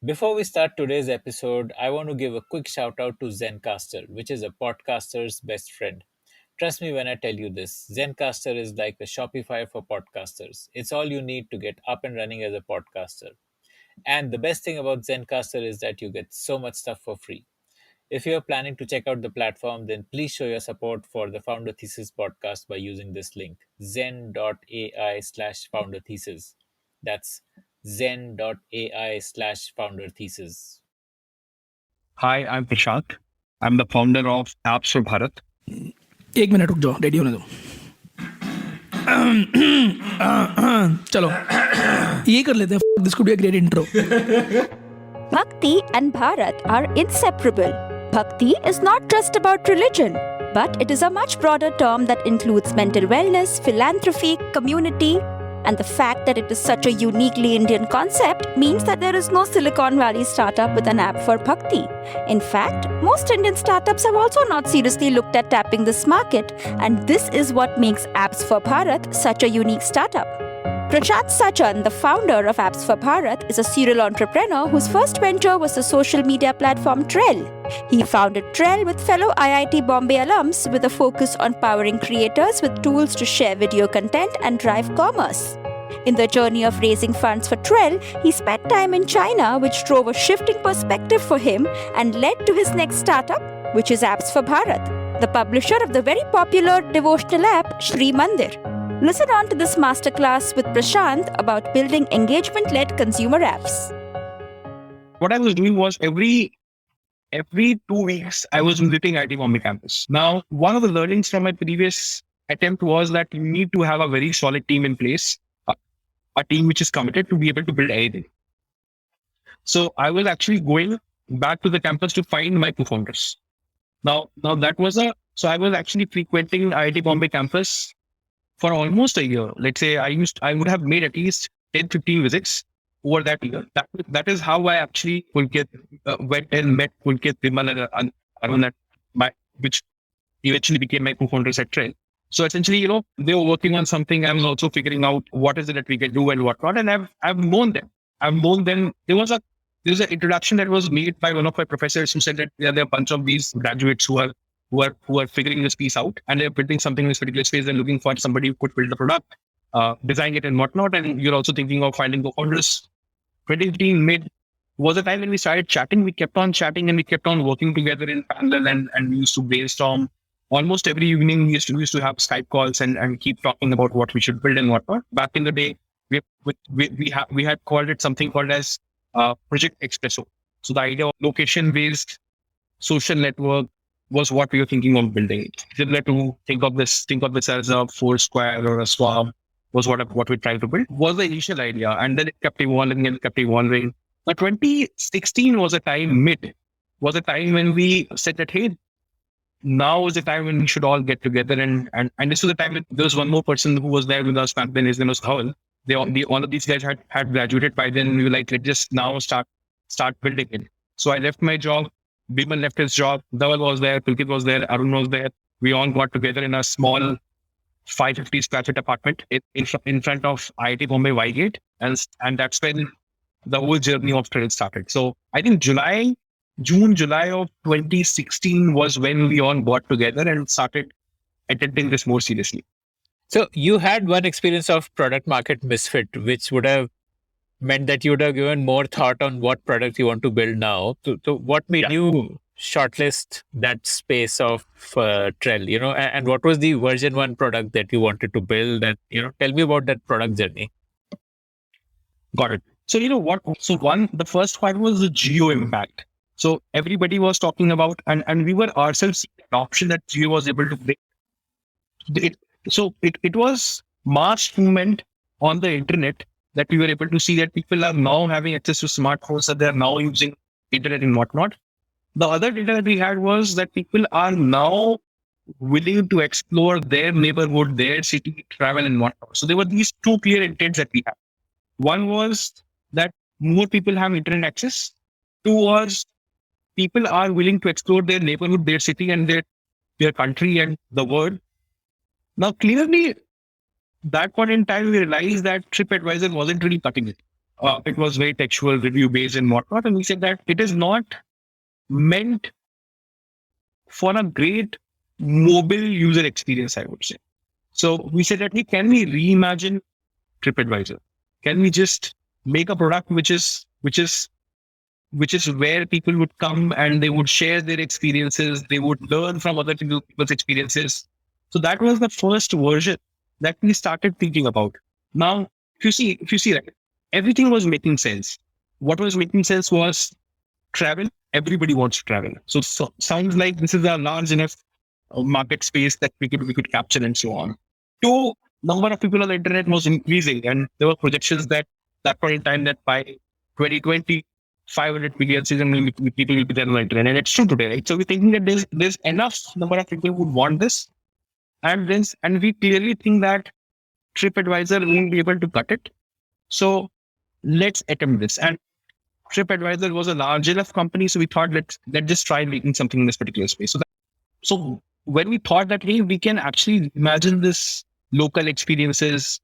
Before we start today's episode, I want to give a quick shout out to Zencaster, which is a podcaster's best friend. Trust me when I tell you this, Zencaster is like a Shopify for podcasters. It's all you need to get up and running as a podcaster. And the best thing about Zencaster is that you get so much stuff for free. If you're planning to check out the platform, then please show your support for the Founder Thesis podcast by using this link, zen.ai/founder thesis. That's zen.ai/founder thesis. Hi, I'm Prashant. I'm the founder of AppsForBharat. एक minute रुक जाओ, ready होने दो. चलो ये कर लेते हैं. This could be a great intro. Bhakti and Bharat are inseparable. Bhakti is not just about religion, but it is a much broader term that includes mental wellness, philanthropy, community, and the fact that it is such a uniquely Indian concept means that there is no Silicon Valley startup with an app for Bhakti. In fact, most Indian startups have also not seriously looked at tapping this market, and this is what makes Apps for Bharat such a unique startup. Prashant Sachan, the founder of Apps for Bharat, is a serial entrepreneur whose first venture was the social media platform Trell. He founded Trell with fellow IIT Bombay alums with a focus on powering creators with tools to share video content and drive commerce. In the journey of raising funds for Trell, he spent time in China, which drove a shift in perspective for him and led to his next startup, which is Apps for Bharat, the publisher of the very popular devotional app Shri Mandir. Listen on to this masterclass with Prashant about building engagement-led consumer apps. What I was doing was every 2 weeks, I was visiting IT Bombay campus. Now, one of the learnings from my previous attempt was that you need to have a very solid team in place, a team which is committed to be able to build anything. So I was actually going back to the campus to find my co-founders. Now that was so I was actually frequenting IIT Bombay campus for almost a year. Let's say I would have made at least 10, 15 visits over that year. That is how I actually went and met Pulkit, Vimal and Arun, which eventually became my co-founders at Trell. So essentially, they were working on something. I was also figuring out what is it that we can do and what not. And I've known them. There was an introduction that was made by one of my professors who said that there are a bunch of these graduates who are figuring this piece out, and they're building something in this particular space and looking for somebody who could build the product, design it and whatnot. And you're also thinking of finding co-founders. 2015 mid was a time when we started chatting. We kept on chatting and we kept on working together in parallel, and we used to brainstorm. Almost every evening we used to have Skype calls and keep talking about what we should build and whatnot. Back in the day, we had called it something called as Project Expresso. So the idea of location-based social network was what we were thinking of building. Similar to think of this as a Foursquare or a Swarm was what we tried to build, was the initial idea. And then it kept evolving and kept evolving. Now 2016 was a time when we said that, hey, now is the time when we should all get together. And this was the time when there was one more person who was there with us back then. His name was Dhawal. All of these guys had graduated by then. We were like, let's just now start building it. So I left my job. Bimal left his job. Dhawal was there. Pulkit was there. Arun was there. We all got together in a small 550 square feet apartment in front of IIT Bombay Wygate. And that's when the whole journey of Trell started. So I think July of 2016 was when we all got together and started attempting this more seriously. So you had one experience of product market misfit, which would have meant that you would have given more thought on what product you want to build now. So what made you shortlist that space of Trell, and what was the version 1 product that you wanted to build? And, tell me about that product journey. Got it. So, the first one was the geo impact. So everybody was talking about, and we were ourselves an option that geo was able to bring. It was mass movement on the internet that we were able to see that people are now having access to smartphones, that they're now using internet and whatnot. The other data that we had was that people are now willing to explore their neighborhood, their city, travel and whatnot. So there were these two clear intents that we had. One was that more people have internet access. Two was people are willing to explore their neighborhood, their city and their country and the world. Now, clearly, that point in time, we realized that TripAdvisor wasn't really cutting it. It was very textual, review based and whatnot. And we said that it is not meant for a great mobile user experience, I would say. So we said that, hey, can we reimagine TripAdvisor? Can we just make a product which is where people would come and they would share their experiences, they would learn from other people's experiences. So that was the first version that we started thinking about. Now, if you see that everything was making sense. What was making sense was travel. Everybody wants to travel. So sounds like this is a large enough market space that we could capture and so on. Two, number of people on the internet was increasing, and there were projections that point in time that by 2020, 500 million people will be there on the internet, and it's true today, right? So we're thinking that there's enough number of people who would want this, and we clearly think that TripAdvisor won't be able to cut it. So let's attempt this. And TripAdvisor was a large enough company, so we thought let's just try making something in this particular space. So when we thought that, hey, we can actually imagine this local experiences,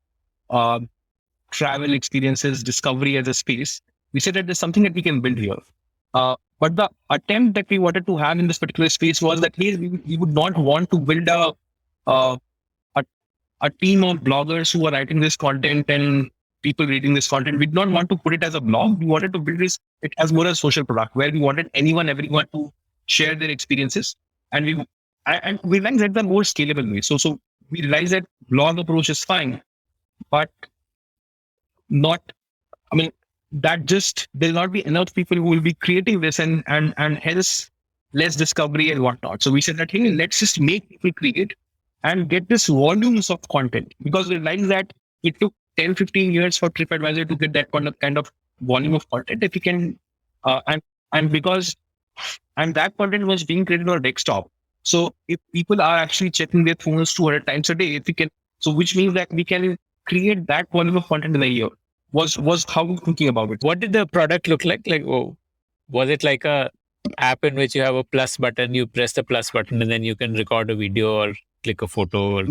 travel experiences, discovery as a space, we said that there's something that we can build here. But the attempt that we wanted to have in this particular space was that, hey, we would not want to build a team of bloggers who are writing this content and people reading this content. We did not want to put it as a blog. We wanted to build it as more a social product where we wanted everyone to share their experiences. And we realized that the more scalable way. So we realized that blog approach is fine, but there'll not be enough people who will be creating this and hence less discovery and whatnot. So we said that, hey, let's just make people create and get this volumes of content, because we realized that it took 10, 15 years for TripAdvisor to get that kind of volume of content. If you can, and that content was being created on a desktop. So if people are actually checking their phones 200 times a day, which means that we can create that volume of content in a year, was how we're thinking about it. What did the product look like? Was it like a app in which you have a plus button, you press the plus button and then you can record a video or click a photo? Or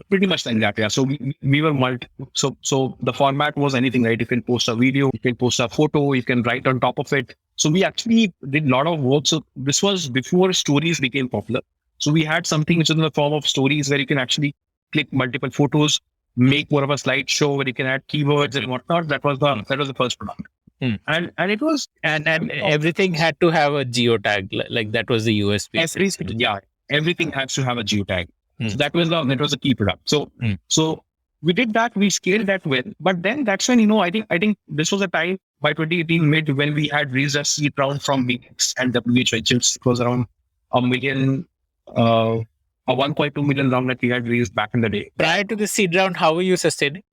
pretty much like that. Yeah. So we were so the format was anything, right? You can post a video, you can post a photo, you can write on top of it. So we actually did a lot of work. So this was before stories became popular. So we had something which is in the form of stories where you can actually click multiple photos, make more of a slideshow where you can add keywords and whatnot. That was the first product. And it was and everything had to have a geotag, like that was the USP. Everything has to have a geotag. So that was the key product. So we did that. We scaled that well, but then that's when I think this was a time by 2018 mid when we had raised a seed round from Phoenix and WH Ventures. It was around a 1.2 million round that we had raised back in the day. Prior to the seed round, how were you sustaining?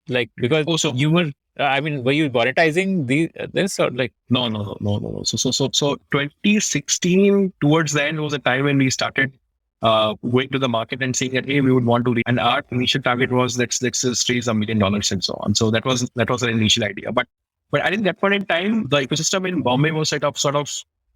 Because you were, were you monetizing this or like? No. So 2016 towards the end was a time when we started going to the market and saying that, hey, we would want to, and our initial target was let's just raise $1 million and so on. So that was an initial idea. But I think that point in time, the ecosystem in Bombay was sort of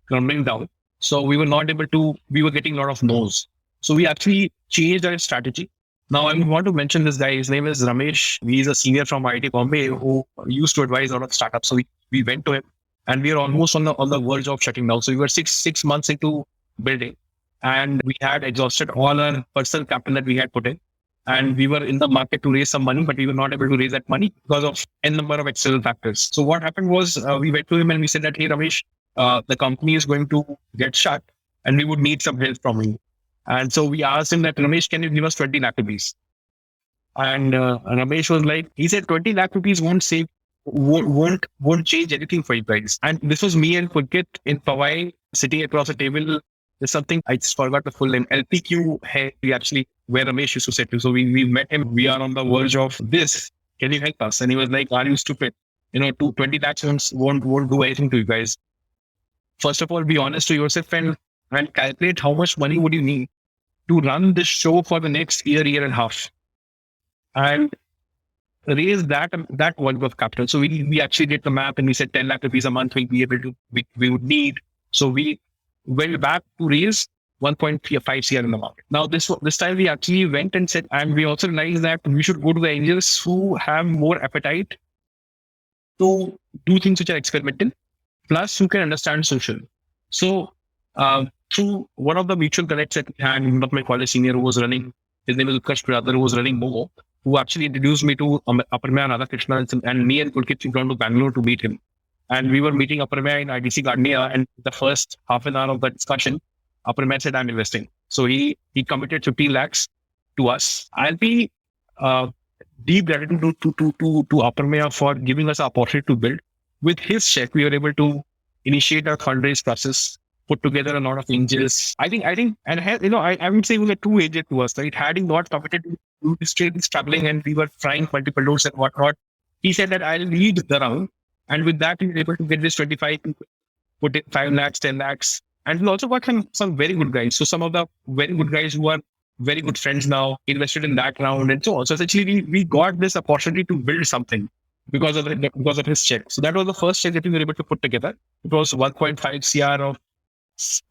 crumbling down. So we were not able to, we were getting a lot of no's. So we actually changed our strategy. Now I want to mention this guy. His name is Ramesh. He's a senior from IIT Bombay who used to advise a lot of startups. So we went to him and we are almost on the verge of shutting down. So we were six months into building and we had exhausted all our personal capital that we had put in. And we were in the market to raise some money, but we were not able to raise that money because of n number of external factors. So what happened was we went to him and we said that, hey, Ramesh, the company is going to get shut and we would need some help from you. And so we asked him that, Ramesh, can you give us 20 lakh rupees? And Ramesh was like, he said 20 lakh rupees won't change anything for you guys. And this was me and Pulkit in Powai sitting across a table. There's something, I just forgot the full name, LPQ Hai, actually, where Ramesh used to sit to. So we met him. We are on the verge of this. Can you help us? And he was like, are you stupid? 20 lakhs won't do anything to you guys. First of all, be honest to yourself and calculate how much money would you need to run this show for the next year and a half, and raise that volume of capital. So we actually did the map and we said 10 lakh rupees a month we would need. So we went back to raise 1.5 CR in the market. Now this time we actually went and said, and we also realized that we should go to the angels who have more appetite to do things which are experimental, plus you can understand social. So through one of the mutual connects that we had, one of my college senior who was running, his name is Utkarsh brother, who was running Momo, who actually introduced me to Aparmya and Radhakrishnan, and me and Pulkit gone to Bangalore to meet him. And we were meeting Aparmya in IDC Gardenia, and the first half an hour of the discussion, Aparmya said, I'm investing. So he committed 50 lakhs to us. I'll be deep gratitude to Aparmya for giving us the opportunity to build. With his check, we were able to initiate our fundraise process, put together a lot of angels. I think, and I would say it was a two agent to us. Right? Had he not committed to straight struggling and we were trying multiple doors and whatnot, he said that I'll lead the round. And with that, we were able to get this 25 people, put in 5 lakhs, 10 lakhs. And we also got some very good guys. So some of the very good guys who are very good friends now invested in that round and so on. So essentially, we got this opportunity to build something because of his check. So that was the first check that we were able to put together. It was 1.5 CR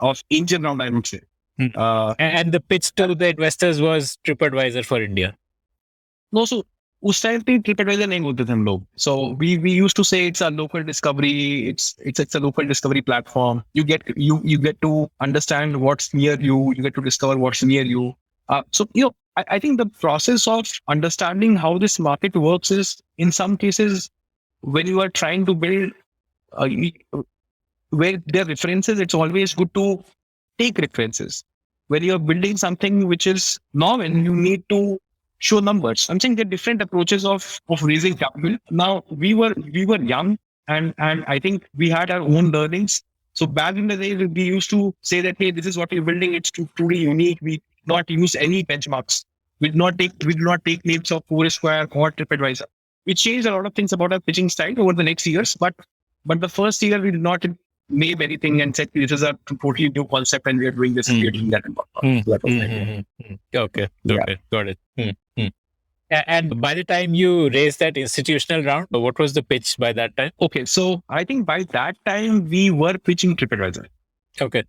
of angel round, I would say. And the pitch to the investors was TripAdvisor for India. No, so उस time पे TripAdvisor नहीं बोलते थे हम लोग. So we used to say it's a local discovery. It's a local discovery platform. You get to understand what's near you. You get to discover what's near you. So I think the process of understanding how this market works is, in some cases, when you are trying to build where there are references, it's always good to take references. When you are building something which is novel, you need to show numbers. I'm saying there are different approaches of raising capital. Now we were young, and I think we had our own learnings. So back in the day, we used to say that, hey, this is what we're building. It's truly unique. We not use any benchmarks. We do not take names of Foursquare or TripAdvisor. We changed a lot of things about our pitching style over the next years, but the first year we did not name anything and said this is a totally new concept and we are doing this and we are doing that. Okay, got it. And by the time you raised that institutional round, what was the pitch by that time? Okay, so I think by that time we were pitching TripAdvisor. Okay.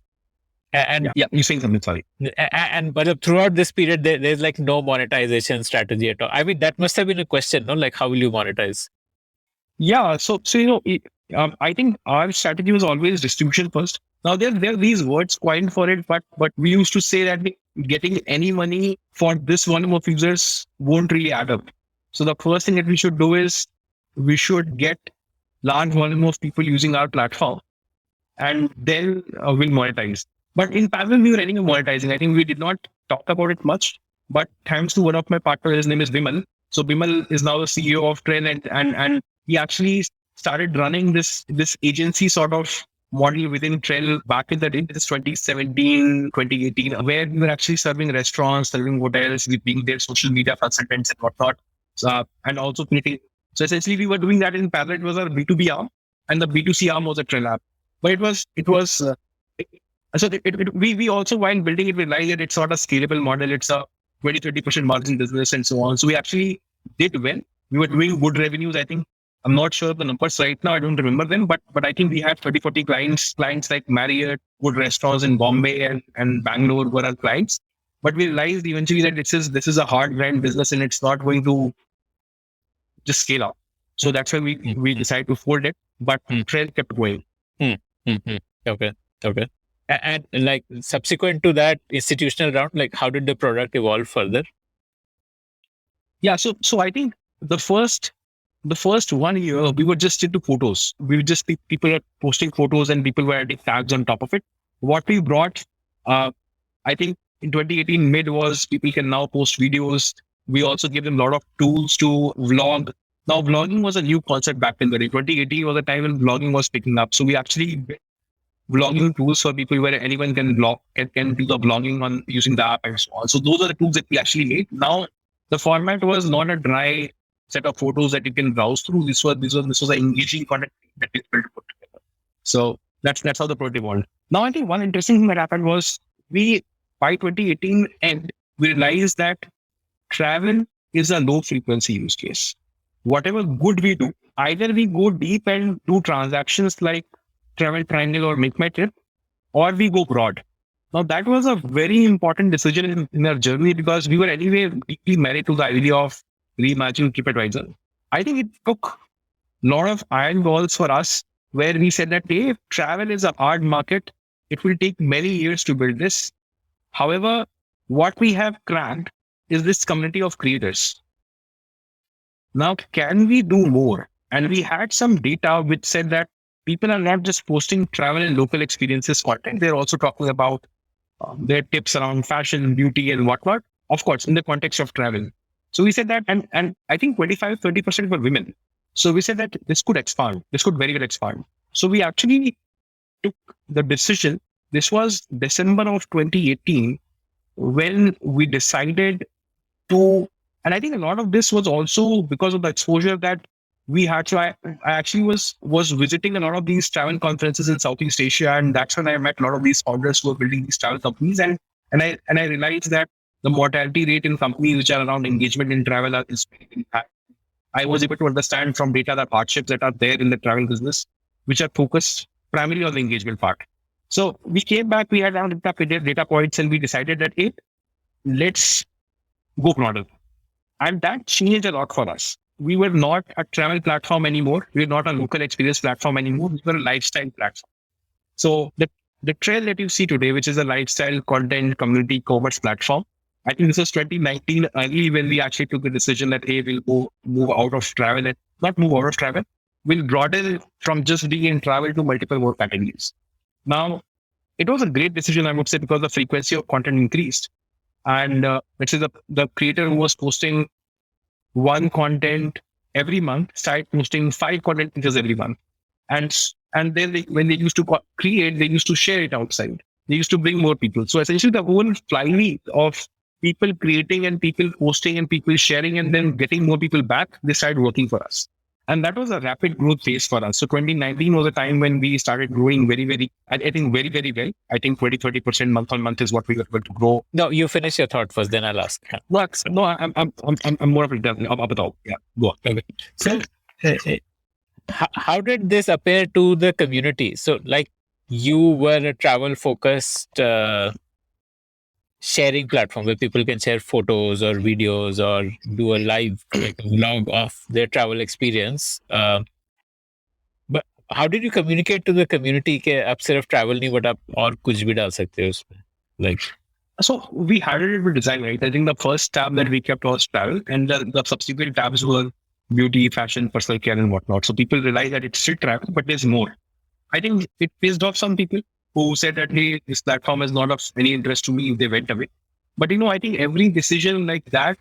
And you're saying something, sorry. But throughout this period, there's like no monetization strategy at all. I mean, that must have been a question, no? Like, how will you monetize? Yeah, so I think our strategy was always distribution first. Now there are these words coined for it, but we used to say that getting any money for this volume of users won't really add up. So the first thing that we should do is we should get large volume of people using our platform, and then we'll monetize. But in parallel, we were running a monetizing. I think we did not talk about it much, but thanks to one of my partners, his name is Vimal. So Vimal is now the CEO of Trell, and he actually started running this agency sort of model within Trell back in the day. This is 2017, 2018, where we were actually serving restaurants, serving hotels, we being their social media consultants and whatnot, and also creating. So essentially, we were doing that in parallel. It was our B2B arm, and the B2C arm was a Trell app. But we also, while building it, we realized that it's not a scalable model. It's a 20-30% margin business and so on. So we actually did well. We were doing good revenues. I think I'm not sure of the numbers right now. I don't remember them, but I think we had 30-40 clients like Marriott, good restaurants in Bombay and Bangalore were our clients. But we realized eventually that this is a hard grind business and it's not going to just scale up. So that's why we decided to fold it. But Trell kept going. Okay. And like subsequent to that institutional round, like how did the product evolve further? Yeah, so I think the first 1 year we were just into photos. We were just people are posting photos and people were adding tags on top of it. What we brought, I think in 2018 mid was people can now post videos. We also gave them a lot of tools to vlog. Now vlogging was a new concept back in the day. 2018 was a time when vlogging was picking up. So we actually built vlogging tools for people where anyone can vlog can do the vlogging on using the app and so on. So those are the tools that we actually made. Now the format was not a dry set of photos that you can browse through. This was an engaging content that is built to put together. So that's how the product evolved. Now I think one interesting thing that happened was by 2018 end we realized that travel is a low frequency use case. Whatever good we do, either we go deep and do transactions like Travel Triangle or Make My Trip, or we go broad. Now that was a very important decision in our journey because we were anyway deeply married to the idea of reimagining TripAdvisor. I think it took lot of iron walls for us where we said that, hey, travel is a hard market. It will take many years to build this. However, what we have cracked is this community of creators. Now, can we do more? And we had some data which said that people are not just posting travel and local experiences content. They're also talking about their tips around fashion, beauty and whatnot. Of course, in the context of travel. So we said that, and I think 25-30% were women. So we said that this could expand. This could very well expand. So we actually took the decision. This was December of 2018 when we decided to, and I think a lot of this was also because of the exposure that we had. So I actually was visiting a lot of these travel conferences in Southeast Asia, and that's when I met a lot of these founders who were building these travel companies, and I realized that the mortality rate in companies which are around engagement in travel is very high. I was able to understand from data the hardships that are there in the travel business, which are focused primarily on the engagement part. So we came back, we had our data points, and we decided that, hey, let's go broader. And that changed a lot for us. We were not a travel platform anymore. We were not a local experience platform anymore. We were a lifestyle platform. So the Trell that you see today, which is a lifestyle content community commerce platform, I think this was 2019 early when we actually took the decision that, hey, we'll move out of travel and not move out of travel. We'll broaden from just being in travel to multiple more categories. Now, it was a great decision, I would say, because the frequency of content increased. And which is the creator who was posting one content every month started posting 5 content pieces every month. And then when they used to create, they used to share it outside. They used to bring more people. So essentially the whole flywheel of people creating and people posting and people sharing and then getting more people back, they started working for us. And that was a rapid growth phase for us. So 2019 was a time when we started growing very, very, I think very, very well. I think 20-30% month on month is what we were able to grow. No, you finish your thought first, then I'll ask. No, I'm more of a about. Yeah, go on. Okay. So, how did this appear to the community? So, like, you were a travel focused sharing platform where people can share photos or videos or do a live like a vlog of their travel experience. But how did you communicate to the community कि आप सिर्फ travel नहीं but आप और कुछ भी डाल सकते हो उसमें? Like, so we had it with design, right? I think the first tab that we kept was travel, and the subsequent tabs were beauty, fashion, personal care, and whatnot. So people realized that it's still travel, but there's more. I think it pissed off some people who said that, hey, this platform is not of any interest to me if they went away. But, I think every decision like that,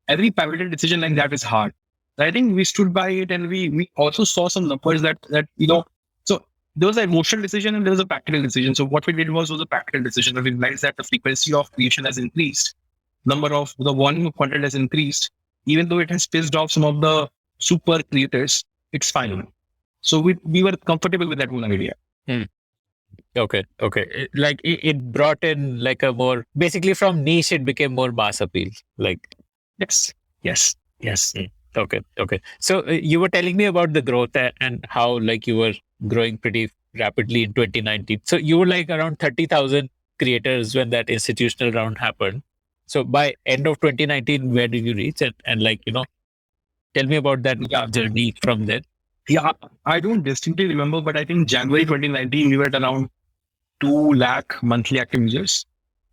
every pivotal decision like that is hard. I think we stood by it, and we also saw some numbers that so there was an emotional decision and there was a practical decision. So what we did was a practical decision. We realized that the frequency of creation has increased. Number of the volume of content has increased. Even though it has pissed off some of the super creators, it's fine. So we were comfortable with that whole idea. Okay. It brought in like a more, basically from niche, it became more mass appeal. Like, Yes. Okay. So you were telling me about the growth and how like you were growing pretty rapidly in 2019. So you were like around 30,000 creators when that institutional round happened. So by end of 2019, where did you reach? And like, tell me about that journey from there. Yeah, I don't distinctly remember, but I think January 2019, we were at around 2 lakh monthly active users.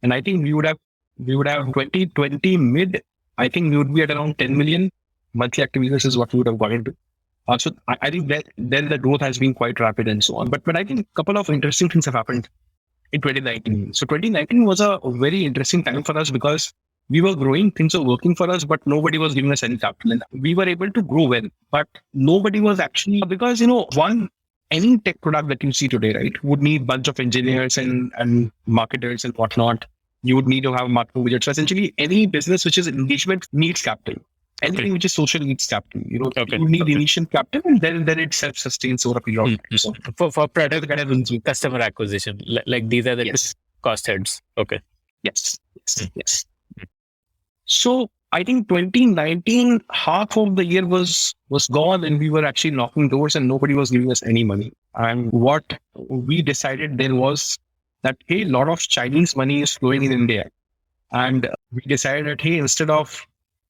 And I think we would have 2020 mid, I think we would be at around 10 million monthly active users is what we would have got into. So I think that then the growth has been quite rapid and so on. But I think a couple of interesting things have happened in 2019. So 2019 was a very interesting time for us because we were growing, things were working for us, but nobody was giving us any capital. And we were able to grow well, but nobody was actually, because, any tech product that you see today, right, would need a bunch of engineers and marketers and whatnot. You would need to have marketing widgets. So essentially, any business which is engagement needs capital. Anything which is social needs capital. You need initial capital, and then it self-sustains over a period of time. So for product customer acquisition, like these are the cost heads. Okay. Yes. So I think 2019, half of the year was gone, and we were actually knocking doors and nobody was giving us any money. And what we decided then was that, hey, a lot of Chinese money is flowing in India. And we decided that, hey, instead of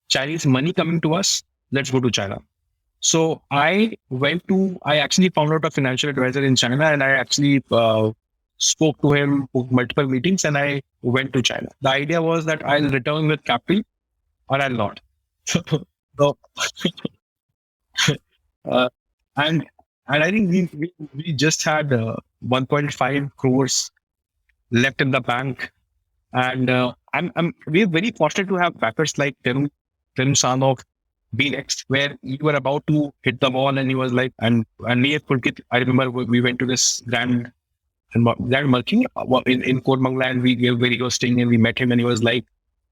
Chinese money coming to us, let's go to China. So I actually found out a financial advisor in China, and I actually spoke to him for multiple meetings, and I went to China. The idea was that I'll return with capital or I'll not. So, uh, and I think we just had 1.5 crores left in the bank, and we're very fortunate to have backers like Teru Sanok, B-Next, where you were about to hit the wall, and he was like, and me and Pulkit, I remember we went to this Grand Murky in Koramangala, and where he was staying, and we met him, and he was like,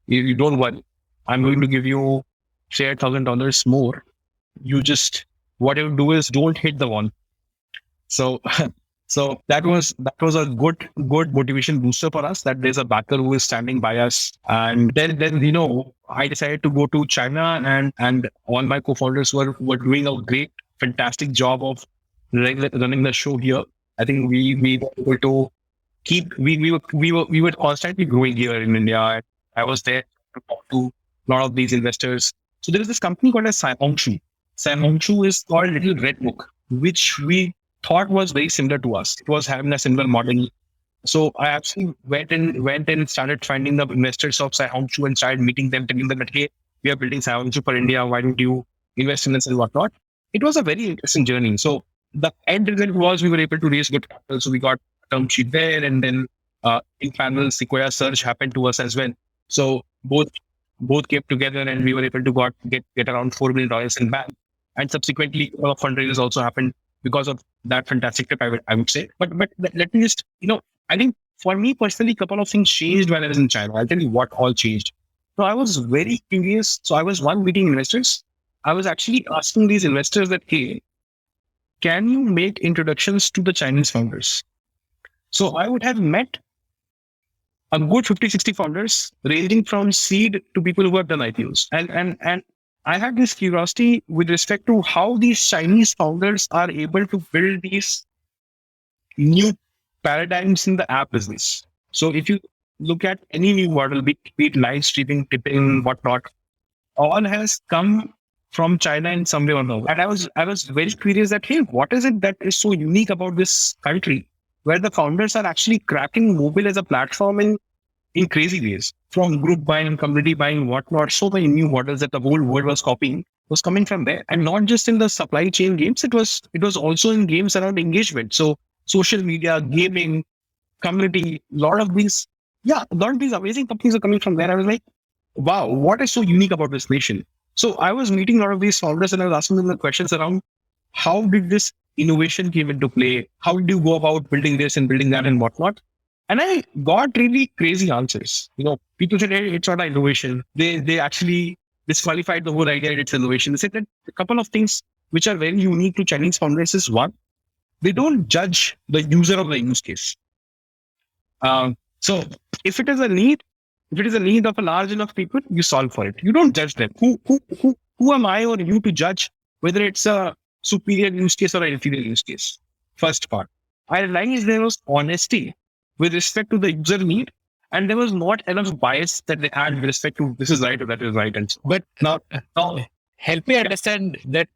you don't worry, I'm going to give you say $1,000 more. You just, what you do is don't hit the wall. So so that was a good motivation booster for us, that there's a backer who is standing by us. And then I decided to go to China, and all my co-founders were doing a great, fantastic job of running the show here. I think we were able to keep, we were constantly growing here in India. I was there to talk to a lot of these investors. So there is this company called as Saihongshu. Saihongshu is called Little Red Book, which we thought was very similar to us. It was having a similar model. So I actually went and started finding the investors of Saihongshu and started meeting them, telling them that, hey, we are building Saihongshu for India. Why don't you invest in us and whatnot? It was a very interesting journey. So the end result was we were able to raise good capital. So we got a term sheet there, and then in parallel, Sequoia Surge happened to us as well. So both came together, and we were able to get around $4 million in bank. And subsequently, fundraisers also happened because of that fantastic trip, I would say. But let me just, I think for me personally, a couple of things changed when I was in China. I'll tell you what all changed. So I was very curious. So I was meeting investors. I was actually asking these investors that, hey, can you make introductions to the Chinese founders? So I would have met a good 50, 60 founders, ranging from seed to people who have done IPOs. And I had this curiosity with respect to how these Chinese founders are able to build these new paradigms in the app business. So if you look at any new model, be it live streaming, tipping, whatnot, all has come from China in some way or another. And I was very curious that, hey, what is it that is so unique about this country, where the founders are actually cracking mobile as a platform in crazy ways, from group buying, community buying, whatnot. So many new models that the whole world was copying was coming from there. And not just in the supply chain games, it was also in games around engagement. So social media, gaming, community, a lot of these amazing companies are coming from there. I was like, wow, what is so unique about this nation? So I was meeting a lot of these founders, and I was asking them the questions around how did this innovation came into play? How did you go about building this and building that and whatnot? And I got really crazy answers. People said, hey, it's not an innovation. They actually disqualified the whole idea that it's innovation. They said that a couple of things which are very unique to Chinese founders is, one, they don't judge the user of the use case. So if it is a need of a large enough people, you solve for it. You don't judge them. Who am I or you to judge whether it's a superior use case or an inferior use case? First part. I realized there was honesty with respect to the user need, and there was not enough bias that they had with respect to this is right or that is right. And so, But now, help me understand that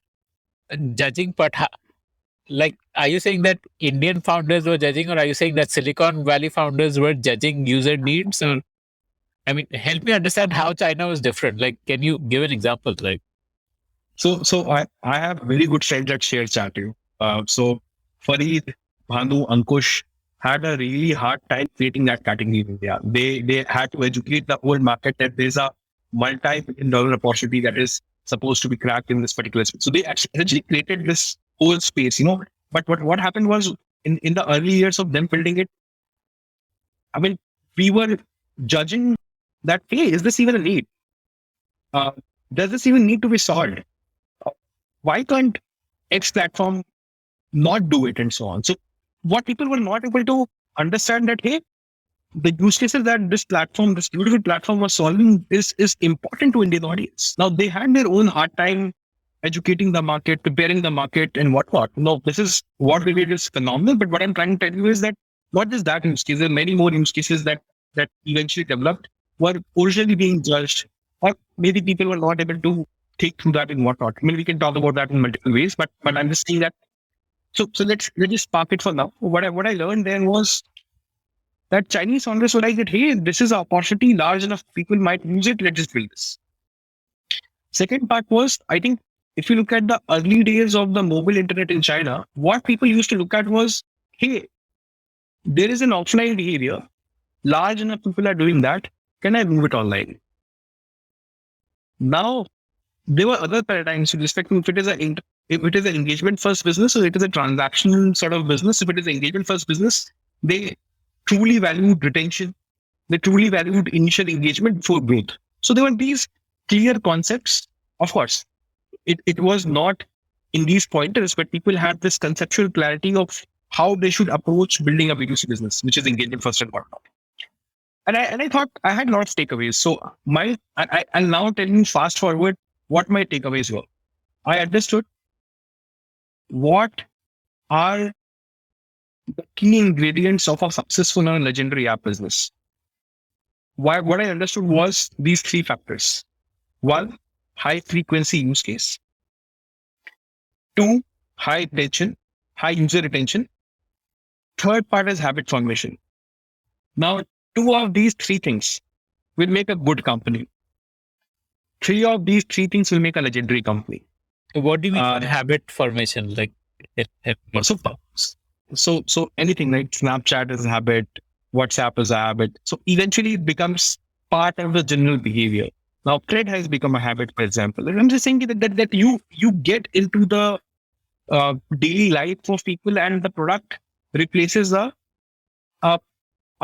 judging part. Like, are you saying that Indian founders were judging, or are you saying that Silicon Valley founders were judging user needs? Or, I mean, help me understand how China was different. Like, can you give an example? Like, so I have very good friends that share chat to you. So Farid, Bhanu, Ankush had a really hard time creating that category in India. They had to educate the whole market that there's a multi-billion dollar opportunity that is supposed to be cracked in this particular space. So they actually created this whole space, But what happened was in the early years of them building it, I mean, we were judging that, hey, is this even a need? Does this even need to be solved? Why can't X platform not do it, and so on? So what people were not able to understand that, hey, the use cases that this beautiful platform was solving is important to Indian audience. Now, they had their own hard time educating the market, preparing the market and whatnot. No, this is what we did is phenomenal. But what I'm trying to tell you is that not just that use case, there are many more use cases that eventually developed were originally being judged, or maybe people were not able to think through that and whatnot. I mean, we can talk about that in multiple ways, but I'm just saying that. So let's just park it for now. What I learned then was that Chinese founders were like that, hey, this is an opportunity large enough, people might use it, let's just build this. Second part was, I think, if you look at the early days of the mobile internet in China, what people used to look at was, hey, there is an offline behavior, large enough people are doing that, can I move it online? Now, there were other paradigms with respect to if it is an engagement first business or it is a transactional sort of business. If it is an engagement first business, they truly valued retention. They truly valued initial engagement before growth. So there were these clear concepts. Of course, it was not in these pointers, but people had this conceptual clarity of how they should approach building a B2C business, which is engagement first and whatnot. And I thought I had a lot of takeaways. So I'll now tell you fast forward what my takeaways were. I understood what are the key ingredients of a successful and legendary app business. What I understood was these three factors. One, high frequency use case. Two, high user retention. Third part is habit formation. Now, two of these three things will make a good company. Three of these three things will make a legendary company. What do you mean by habit formation? Like, so anything like Snapchat is a habit, WhatsApp is a habit. So eventually it becomes part of the general behavior. Now, trade has become a habit, for example. And I'm just saying that you get into the daily life of people, and the product replaces a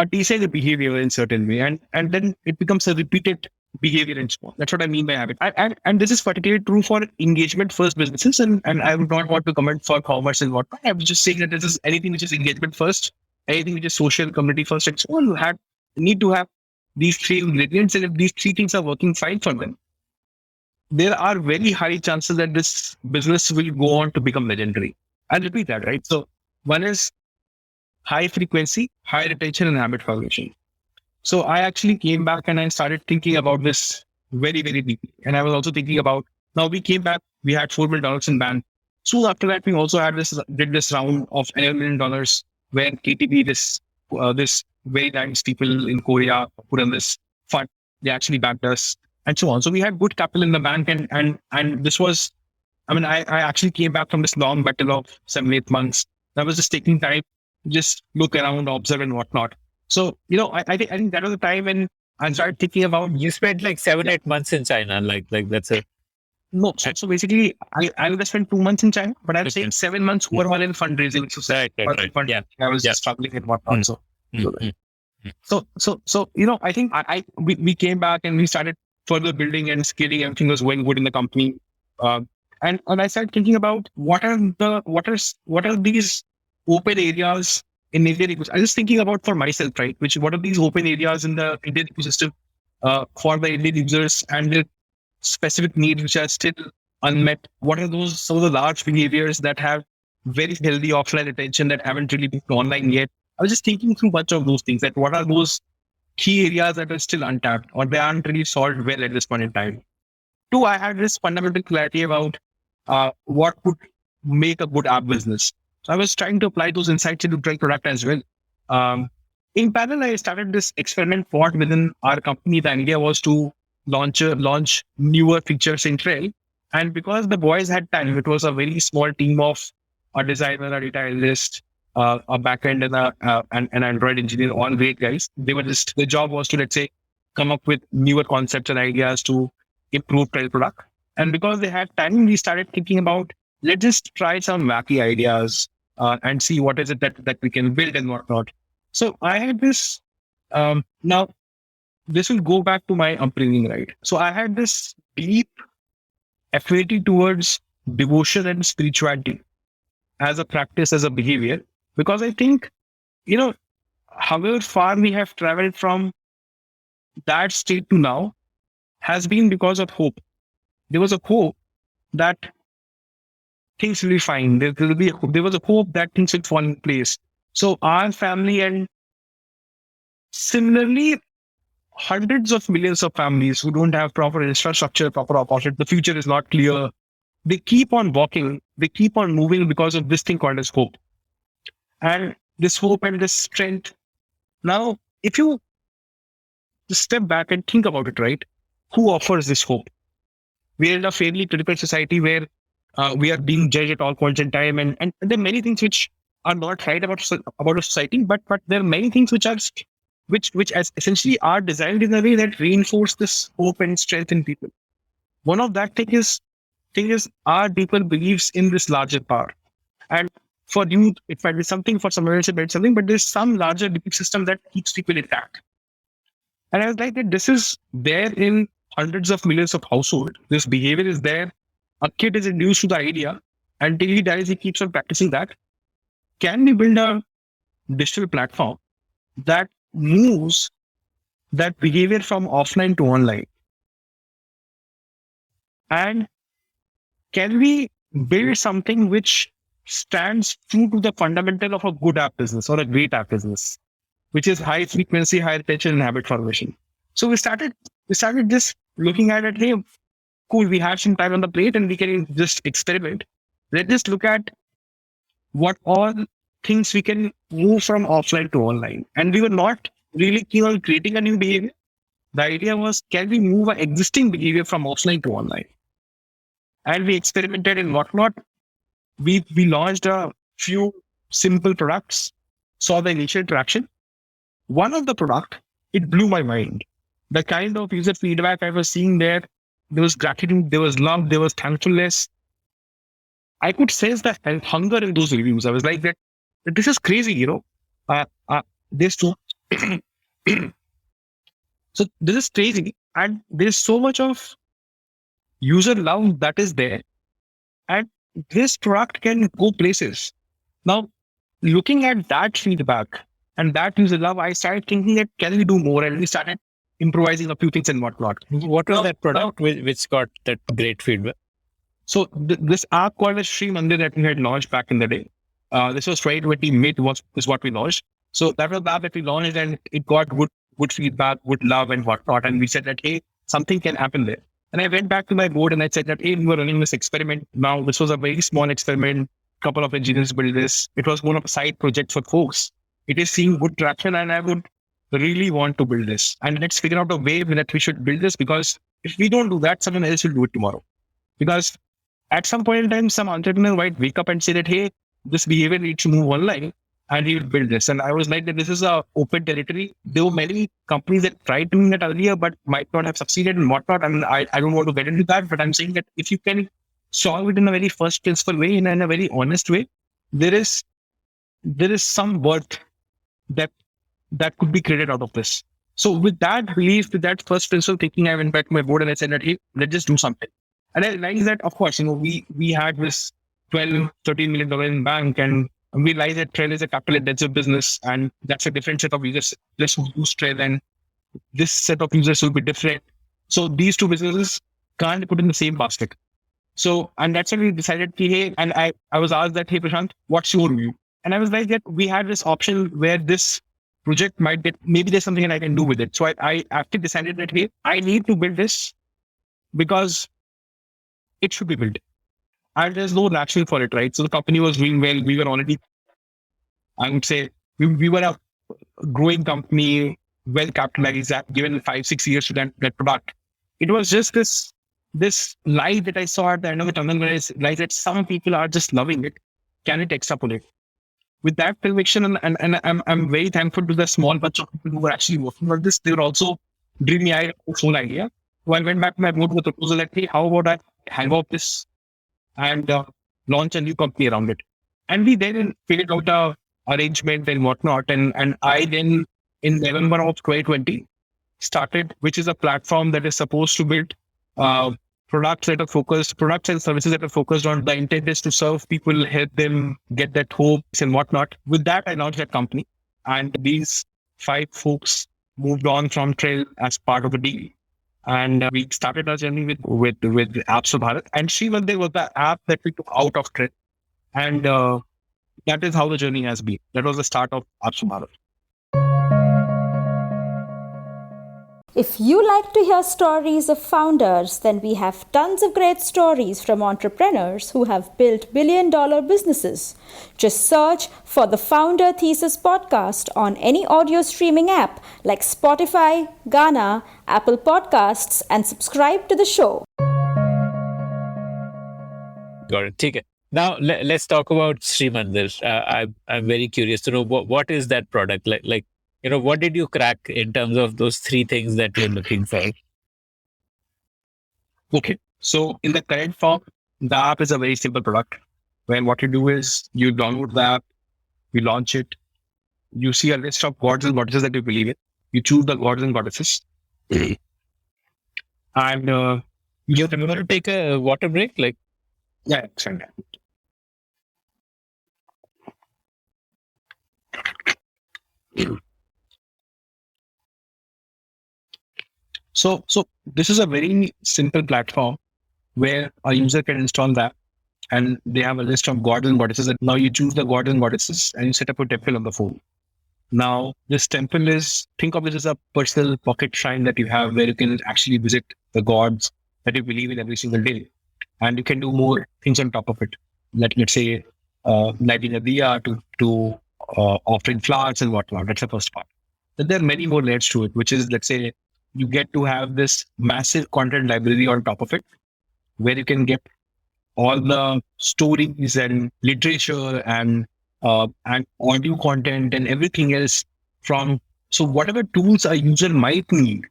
decent behavior in certain way, and then it becomes a repeated behavior and so on. That's what I mean by habit. And this is particularly true for engagement first businesses. And I would not want to comment for commerce and whatnot. I was just saying that this is anything which is engagement first, anything which is social, community first, and so on. You need to have these three ingredients. And if these three things are working fine for them, there are very high chances that this business will go on to become legendary. I'll repeat that, right? So one is high frequency, high retention, and habit formation. So I actually came back and I started thinking about this very, very deeply. And I was also thinking about, now we came back, we had $4 million in bank. Soon after that, we also did this round of $11 million where KTB, this very nice people in Korea, put in this fund. They actually backed us and so on. So we had good capital in the bank, and this was, I actually came back from this long battle of 7-8 months. I was just taking time, just look around, observe and whatnot. So, I think that was the time when I started thinking about. You spent like 7-8 months in China, like that's a. No, so basically, I would have spent 2 months in China, but I'm saying 7 months overall in fundraising. So Right. Yeah. I was struggling and whatnot. So I think we came back and we started further building and scaling. Everything was going good in the company, and I started thinking about what are these open areas in Indian ecosystem. I was thinking about for myself, right? What are these open areas in the Indian ecosystem for the Indian users and their specific needs which are still unmet? What are some of the large behaviors that have very healthy offline attention that haven't really been online yet? I was just thinking through a bunch of those things, that what are those key areas that are still untapped or they aren't really solved well at this point in time. Two, I had this fundamental clarity about what would make a good app business. So I was trying to apply those insights into Trell product as well. In parallel, I started this experiment pod within our company. The idea was to launch newer features in Trell. And because the boys had time, it was a very small team of a designer, a data analyst, a backend, and an Android engineer, all great guys. Their job was to, let's say, come up with newer concepts and ideas to improve Trell product. And because they had time, we started thinking about, let's just try some wacky ideas and see what is it that we can build and whatnot. So I had this, now this will go back to my upbringing, right? So I had this deep affinity towards devotion and spirituality as a practice, as a behavior, because I think, however far we have traveled from that state to now has been because of hope. There was a hope that things will be fine. There was a hope that things will fall in place. So our family, and similarly, hundreds of millions of families who don't have proper infrastructure, proper opportunity. The future is not clear. They keep on walking. They keep on moving because of this thing called as hope. And this hope and this strength. Now, if you just step back and think about it, right? Who offers this hope? We are in a fairly critical society where we are being judged at all points in time, and there are many things which are not right about a society, but there are many things which are which as essentially are designed in a way that reinforce this hope and strength in people. One of that thing is our people believes in this larger power, and for you it might be something, for someone else it might be something, but there's some larger belief system that keeps people intact. And I was like that this is there in hundreds of millions of households. This behavior is there. A kid is introduced to the idea. Until he dies, he keeps on practicing that. Can we build a digital platform that moves that behavior from offline to online? And can we build something which stands true to the fundamental of a good app business or a great app business, which is high frequency, high retention, and habit formation? So we started just looking at it. Hey, cool, we have some time on the plate and we can just experiment. Let's just look at what all things we can move from offline to online. And we were not really keen on creating a new behavior. The idea was, can we move an existing behavior from offline to online? And we experimented in whatnot. We launched a few simple products, saw the initial traction. One of the product, it blew my mind. The kind of user feedback I was seeing there was gratitude, there was love, there was thankfulness. I could sense the hunger in those reviews. I was like, that this is crazy, this too. So this is crazy. And there's so much of user love that is there. And this product can go places. Now, looking at that feedback and that user love, I started thinking that can we do more? And we started improvising a few things and whatnot. What was that product which got that great feedback? So this app called as Sri Mandir that we had launched back in the day. This was 2020 mid is what we launched. So that was the app that we launched, and it got good feedback, good love and whatnot. And we said that, hey, something can happen there. And I went back to my board and I said that, hey, we were running this experiment. Now, this was a very small experiment. Couple of engineers built this. It was one of a side project for folks. It is seeing good traction, and I would really want to build this. And let's figure out a way that we should build this, because if we don't do that, someone else will do it tomorrow. Because at some point in time, some entrepreneur might wake up and say that, hey, this behavior needs to move online, and he will build this. And I was like, that this is a open territory. There were many companies that tried doing that earlier, but might not have succeeded and whatnot. And I don't want to get into that, but I'm saying that if you can solve it in a very first principle way, in a very honest way, there is some worth that could be created out of this. So with that belief, with that first principle thinking, I went back to my board and I said that, hey, let's just do something. And I realized that, of course, we had this $12, $13 million in bank, and we realized that Trell is a capital intensive business, and that's a different set of users. Let's use Trell, and this set of users will be different. So these two businesses can't put in the same basket. So, and that's when we decided, hey, and I was asked that, hey, Prashant, what's your view? And I was like, that we had this option where this project might get, maybe there's something that I can do with it. So I actually decided that, hey, I need to build this because it should be built. And there's no rationale for it, right? So the company was doing well. We were already, I would say, we were a growing company, well capitalized, given 5-6 years to that product. It was just this light that I saw at the end of the tunnel, where I realized that some people are just loving it. Can it extrapolate? With that conviction, and I'm very thankful to the small bunch of people who were actually working on this. They were also dreamy eyed of this whole idea. So I went back to my board with a proposal that, hey, how about I hang off this and launch a new company around it? And we then figured out a arrangement and whatnot. And I then, in November of 2020, started, which is a platform that is supposed to build products and services that are focused on, the intent is to serve people, help them get that hopes and whatnot. With that, I launched that company. And these 5 folks moved on from Trell as part of the deal. And we started our journey with AppsForBharat. And Sri Mandir was the app that we took out of Trell. And that is how the journey has been. That was the start of AppsForBharat. If you like to hear stories of founders, then we have tons of great stories from entrepreneurs who have built billion-dollar businesses. Just search for the Founder Thesis podcast on any audio streaming app like Spotify, Gaana, Apple Podcasts, and subscribe to the show. Got it. Okay. Now let's talk about Srimandir. I'm very curious to know what is that product like. What did you crack in terms of those three things that you're looking for? Okay. So in the current form, the app is a very simple product where what you do is you download the app, you launch it, you see a list of gods and goddesses that you believe in. You choose the gods and goddesses. And You remember to take a water break? yeah, exactly. So this is a very simple platform where a user can install that, and they have a list of gods and goddesses. And now you choose the gods and goddesses and you set up a temple on the phone. Now this temple think of this as a personal pocket shrine that you have where you can actually visit the gods that you believe in every single day. And you can do more things on top of it. Let's say lighting a diya to offering flowers and whatnot. That's the first part. Then there are many more layers to it, which is, let's say, you get to have this massive content library on top of it, where you can get all the stories and literature and audio content and everything else from. So whatever tools a user might need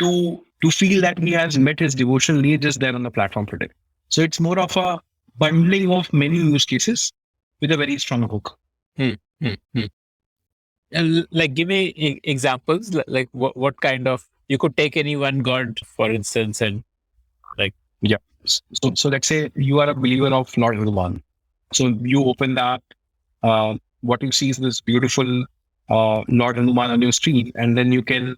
to feel that he has met his devotional need is there on the platform today. So it's more of a bundling of many use cases with a very strong hook. Give me examples. Like what kind of, you could take any one god, for instance, and yeah. So let's say you are a believer of Lord Hanuman. So you open that, what you see is this beautiful Lord Hanuman on your screen, and then you can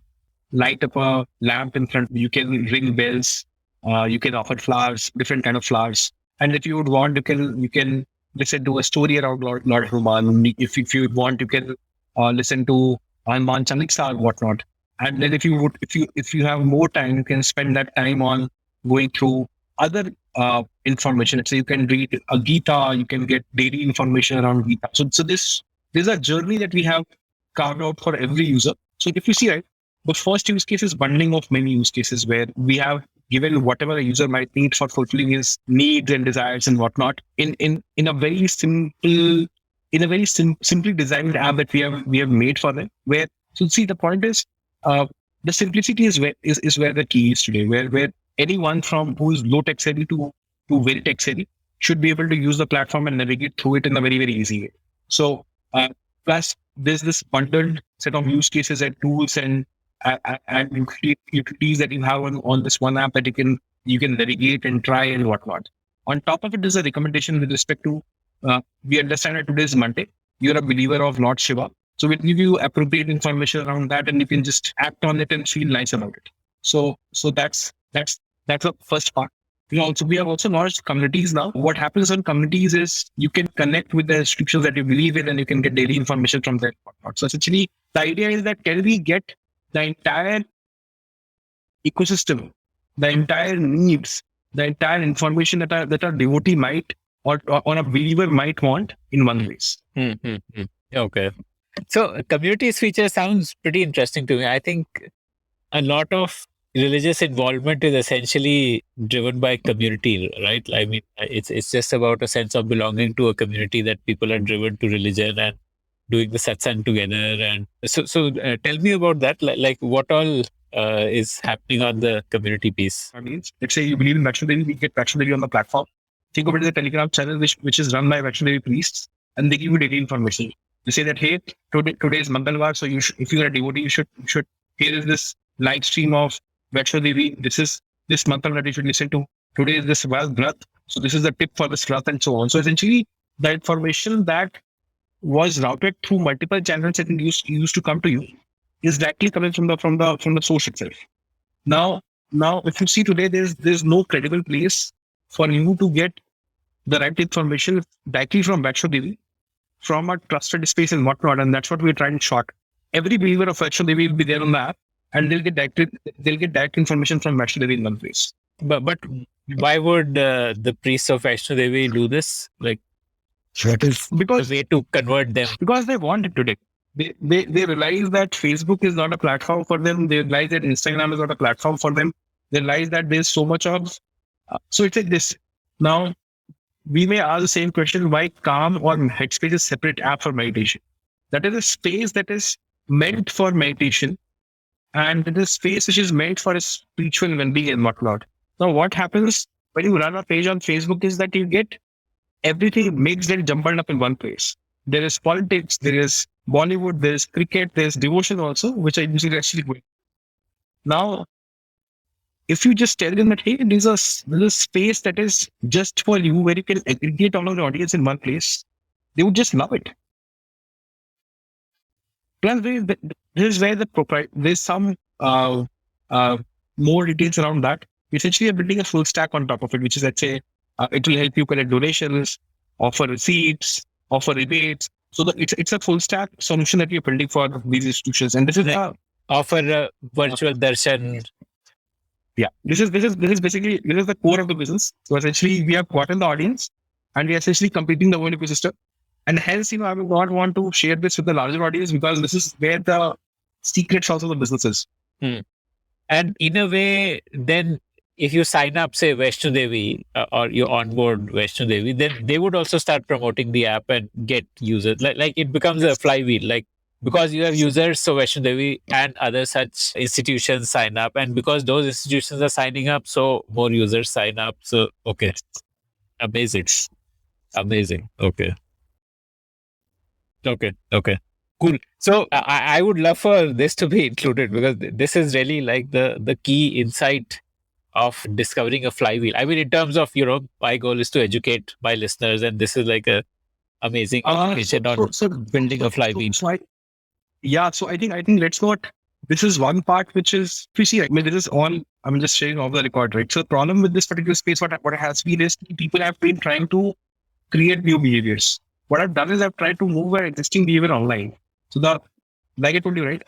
light up a lamp in front. You can ring bells. You can offer flowers, different kind of flowers. And if you would want, you can listen to a story around Lord Hanuman. If you want, you can listen to Hanuman Chalisa or whatnot. And then if you have more time, you can spend that time on going through other information. So you can read a Gita, you can get daily information around Gita. So this is a journey that we have carved out for every user. So if you see, right, the first use case is bundling of many use cases where we have given whatever a user might need for fulfilling his needs and desires and whatnot in a very simple, simply designed app that we have made for them. Where, so see, the point is, the simplicity is where the key is today, where anyone from who's low tech savvy to very tech savvy should be able to use the platform and navigate through it in a very, very easy way. So plus there's this bundled set of use cases and tools and utilities that you have on this one app that you can navigate and try and whatnot. On top of it, there's a recommendation with respect to we understand that today is Monday. You're a believer of Lord Shiva. So we'll give you appropriate information around that, and you can just act on it and feel nice about it. So that's the first part. We have also launched communities now. What happens on communities is you can connect with the scriptures that you believe in, and you can get daily information from there. So essentially, the idea is that can we get the entire ecosystem, the entire needs, the entire information that a devotee might or a believer might want in one place. Okay. So communities feature sounds pretty interesting to me. I think a lot of religious involvement is essentially driven by community, right? I mean, it's just about a sense of belonging to a community that people are driven to religion and doing the satsang together. And so tell me about that. Like what all is happening on the community piece? I mean, let's say you believe in Vaishno Devi, we get Vaishno Devi on the platform. Think of it as a Telegram channel which is run by Vaishno Devi priests, and they give you daily information. They say that, hey, today is Mangalwar, so if you're a devotee, you should here is this live stream of Vaishno Devi. This is this mantra that you should listen to. Today is this Vrat, so this is the tip for this Vrat, and so on. So essentially, the information that was routed through multiple channels that used to come to you is directly coming from the source itself. Now, if you see today, there's no credible place for you to get the right information directly from Vaishno Devi, from a trusted space and whatnot, and that's what we're trying to short. Every believer of Akshay will be there on the app, and they'll get direct information from Vaishno Devi in one place. But why would the priests of Vaishno Devi do this? Like, what is Because the way to convert them? because they want it today. They realize that Facebook is not a platform for them. They realize that Instagram is not a platform for them. They realize that there's so much of so it's like this. Now we may ask the same question: why Calm or Headspace is separate app for meditation? That is a space that is meant for meditation, and it is a space which is meant for a spiritual well-being and whatnot. Now, what happens when you run a page on Facebook is that you get everything mixed and jumbled up in one place. There is politics, there is Bollywood, there is cricket, there is devotion also, which I usually actually go. Now, if you just tell them that, hey, there's a space that is just for you where you can aggregate all of the audience in one place, they would just love it. Plus, this is where there's some more details around that. Essentially, you're building a full stack on top of it, which is, let's say, it will help you collect donations, offer receipts, offer rebates. So it's a full stack solution that we're building for these institutions. And this is Offer a virtual darshan. Yeah, this is basically the core of the business. So essentially, we have gotten the audience, and we are essentially completing the whole ecosystem. And hence, I would not want to share this with the larger audience because this is where the secret sauce of the business is. And in a way, then if you sign up, say Vaishno Devi, or you onboard Vaishno Devi, then they would also start promoting the app and get users. Like it becomes a flywheel. Like, because you have users, so Vaishno Devi and other such institutions sign up, and because those institutions are signing up, so more users sign up. So okay, amazing. Okay, cool. So I would love for this to be included because this is really like the key insight of discovering a flywheel. I mean, in terms of, my goal is to educate my listeners, and this is like a amazing information on building a flywheel. So I think let's not. This is one part which is, you see, I mean, this is all, I'm just sharing off the record, right? So the problem with this particular space, what has been is people have been trying to create new behaviors. What I've done is I've tried to move our existing behavior online. So like I told you, right?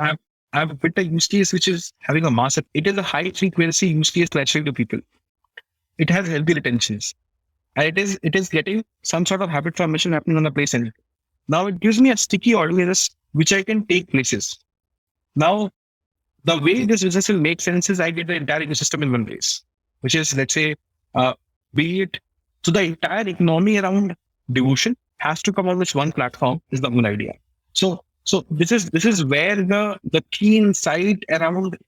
I've built a use case which is having a mass. It is a high frequency use case naturally to people. It has healthy retentions, and it is getting some sort of habit formation happening on the place. And now it gives me a sticky audience which I can take places. Now, the way this business will make sense is I get the entire ecosystem in one place, which is, let's say, be it. So the entire economy around devotion has to come on this one platform is the whole idea. So this is where the key insight around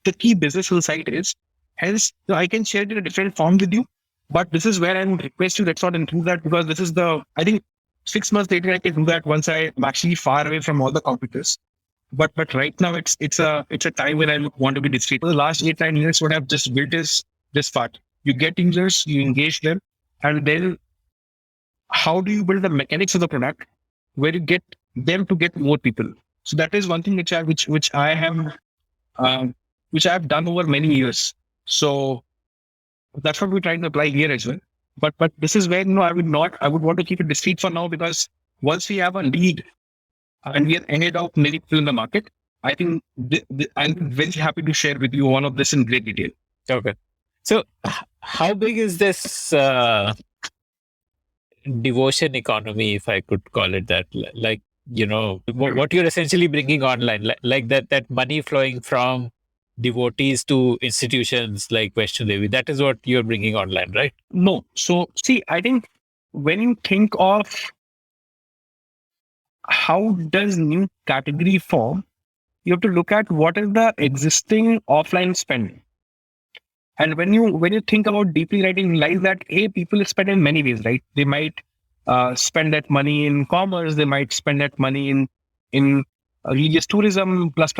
the key business insight is. Hence, I can share it in a different form with you, but this is where I would request you let's not include that because this is I think 6 months later I can do that once I'm actually far away from all the computers. But right now it's a time when I want to be discreet. For the last 8-9 years, what I've just built is this part. You get users, you engage them, and then how do you build the mechanics of the product where you get them to get more people? So that is one thing which I have done over many years. So that's what we're trying to apply here as well. But this is where I would want to keep it discreet for now because once we have a lead and we are ahead of many people in the market, I think I'm very happy to share with you one of this in great detail. Okay. So how big is this devotion economy, if I could call it that? Like, what you're essentially bringing online, like that money flowing from devotees to institutions like Vaishno Devi, that is what you're bringing online, right? No. So see, I think when you think of how does new category form, you have to look at what is the existing offline spend. And when you think about deeply, right, you realize that people spend in many ways, right? They might spend that money in commerce, they might spend that money in religious tourism, plus,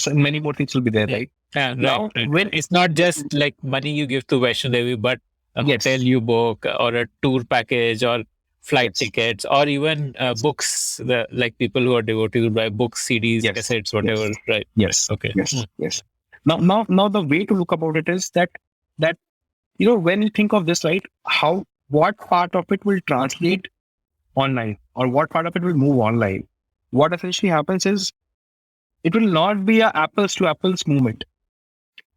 and many more things will be there, right? Yeah, right, now, right. When it's not just like money you give to Vaishno Devi, but a hotel you book or a tour package or flight tickets or even books. Like people who are devotees will buy books, CDs, cassettes, whatever, right? Yes. Okay. Yes. Now the way to look about it is that when you think of this, right, what part of it will translate online or what part of it will move online? What essentially happens is it will not be a apples to apples movement,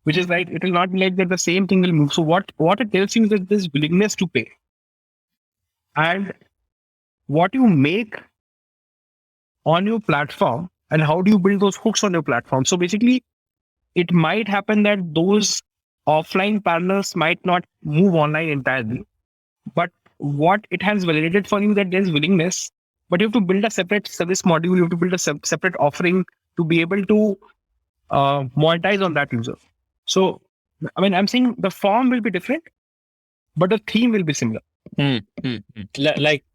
which is like, it will not be like that the same thing will move. So what it tells you is that this willingness to pay and what you make on your platform and how do you build those hooks on your platform. So basically, it might happen that those offline partners might not move online entirely, but what it has validated for you that there's willingness, but you have to build a separate service module, you have to build a separate offering to be able to monetize on that user. So, I mean, I'm saying the form will be different, but the theme will be similar. Like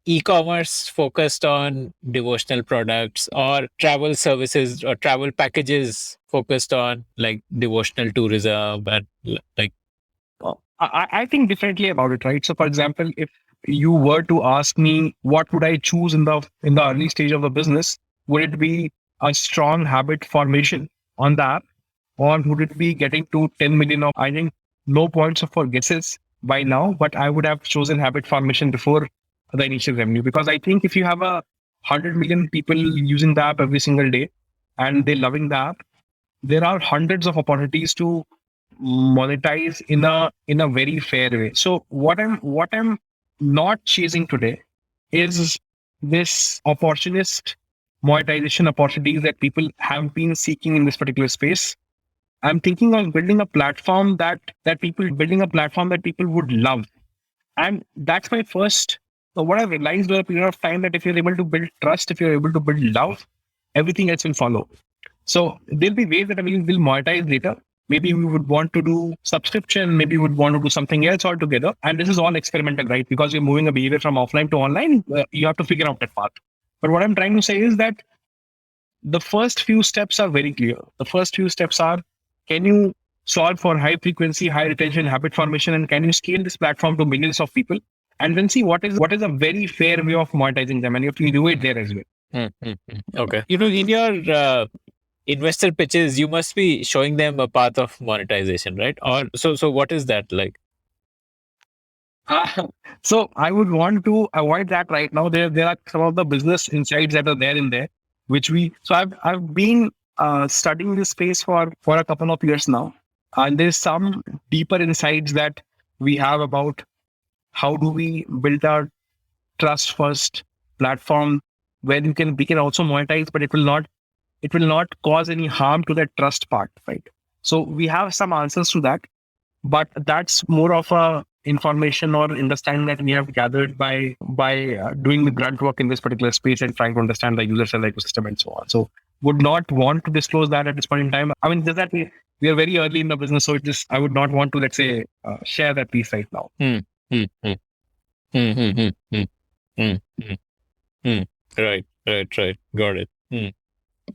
e-commerce focused on devotional products, or travel services or travel packages focused on like devotional tourism and like. I think differently about it, right? So, for example, if you were to ask me what would I choose in the early stage of the business, would it be a strong habit formation on the app, or would it be getting to 10 million? I think no points for guesses by now, but I would have chosen habit formation before the initial revenue, because I think if you have 100 million people using the app every single day and they're loving the app, there are hundreds of opportunities to monetize in a very fair way. So what I'm not chasing today is this opportunist monetization opportunities that people have been seeking in this particular space. I'm thinking of building a platform that people would love. And that's my first. So what I realized over a period of time, that if you're able to build trust, if you're able to build love, everything else will follow. So there'll be ways that we will monetize later. Maybe we would want to do subscription. Maybe we would want to do something else altogether. And this is all experimental, right? Because you're moving a behavior from offline to online, you have to figure out that path. But what I'm trying to say is that the first few steps are very clear. The first few steps are, can you solve for high frequency, high retention, habit formation, and can you scale this platform to millions of people? And then see what is a very fair way of monetizing them, and you have to do it there as well. Okay. In your investor pitches, you must be showing them a path of monetization, right? Or so what is that like? So I would want to avoid that right now. There are some of the business insights that are there in there, which I've been studying this space for a couple of years now, and there's some deeper insights that we have about how do we build our trust first platform where we can also monetize, but it will not cause any harm to that trust part, right? So we have some answers to that, but that's more of a information or understanding that we have gathered by doing the grunt work in this particular space and trying to understand the user cell ecosystem and so on. So would not want to disclose that at this point in time. I mean, just that we are very early in the business, so I would not want to, let's say, share that piece right now. Right. Got it.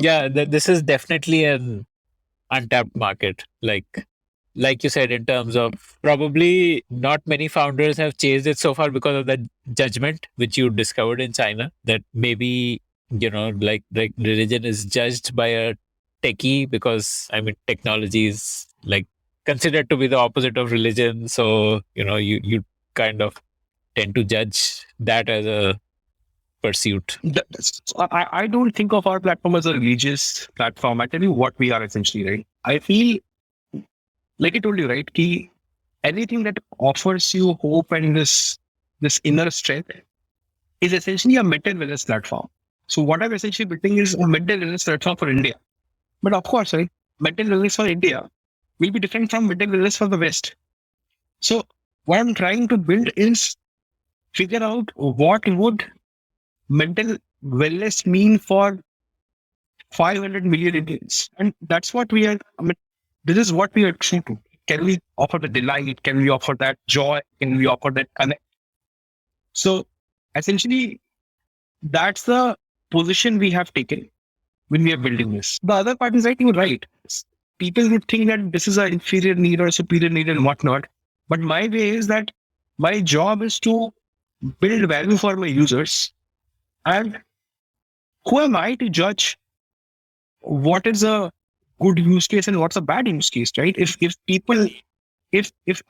Yeah, this is definitely an untapped market. Like you said, in terms of probably not many founders have chased it so far because of that judgment which you discovered in China, that maybe, like religion is judged by a techie, because I mean technology is like considered to be the opposite of religion. So, you kind of tend to judge that as a pursuit. I don't think of our platform as a religious platform. I tell you what we are essentially, right? I feel, like I told you, right, ki anything that offers you hope and this inner strength is essentially a mental wellness platform. So what I'm essentially building is a mental wellness platform for India. But of course, right, mental wellness for India will be different from mental wellness for the West. So what I'm trying to build is figure out what would mental wellness mean for 500 million Indians. And that's what we are, this is what we are trying to. Can we offer the delight? Can we offer that joy? Can we offer that connect? So essentially, that's the position we have taken when we are building this. The other part is, I think, right. People would think that this is an inferior need or a superior need and whatnot. But my way is that my job is to build value for my users. And who am I to judge what is a good use case and what's a bad use case, right? If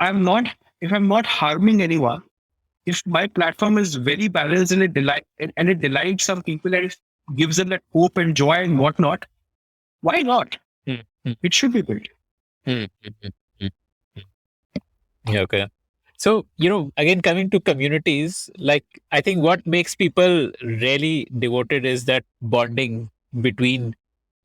I'm not harming anyone, if my platform is very balanced and it delights some people, and gives them that hope and joy and whatnot, why not? Mm, mm, It should be built. mm, mm, mm, mm, mm. Yeah, okay. So, again, coming to communities, like, I think what makes people really devoted is that bonding between,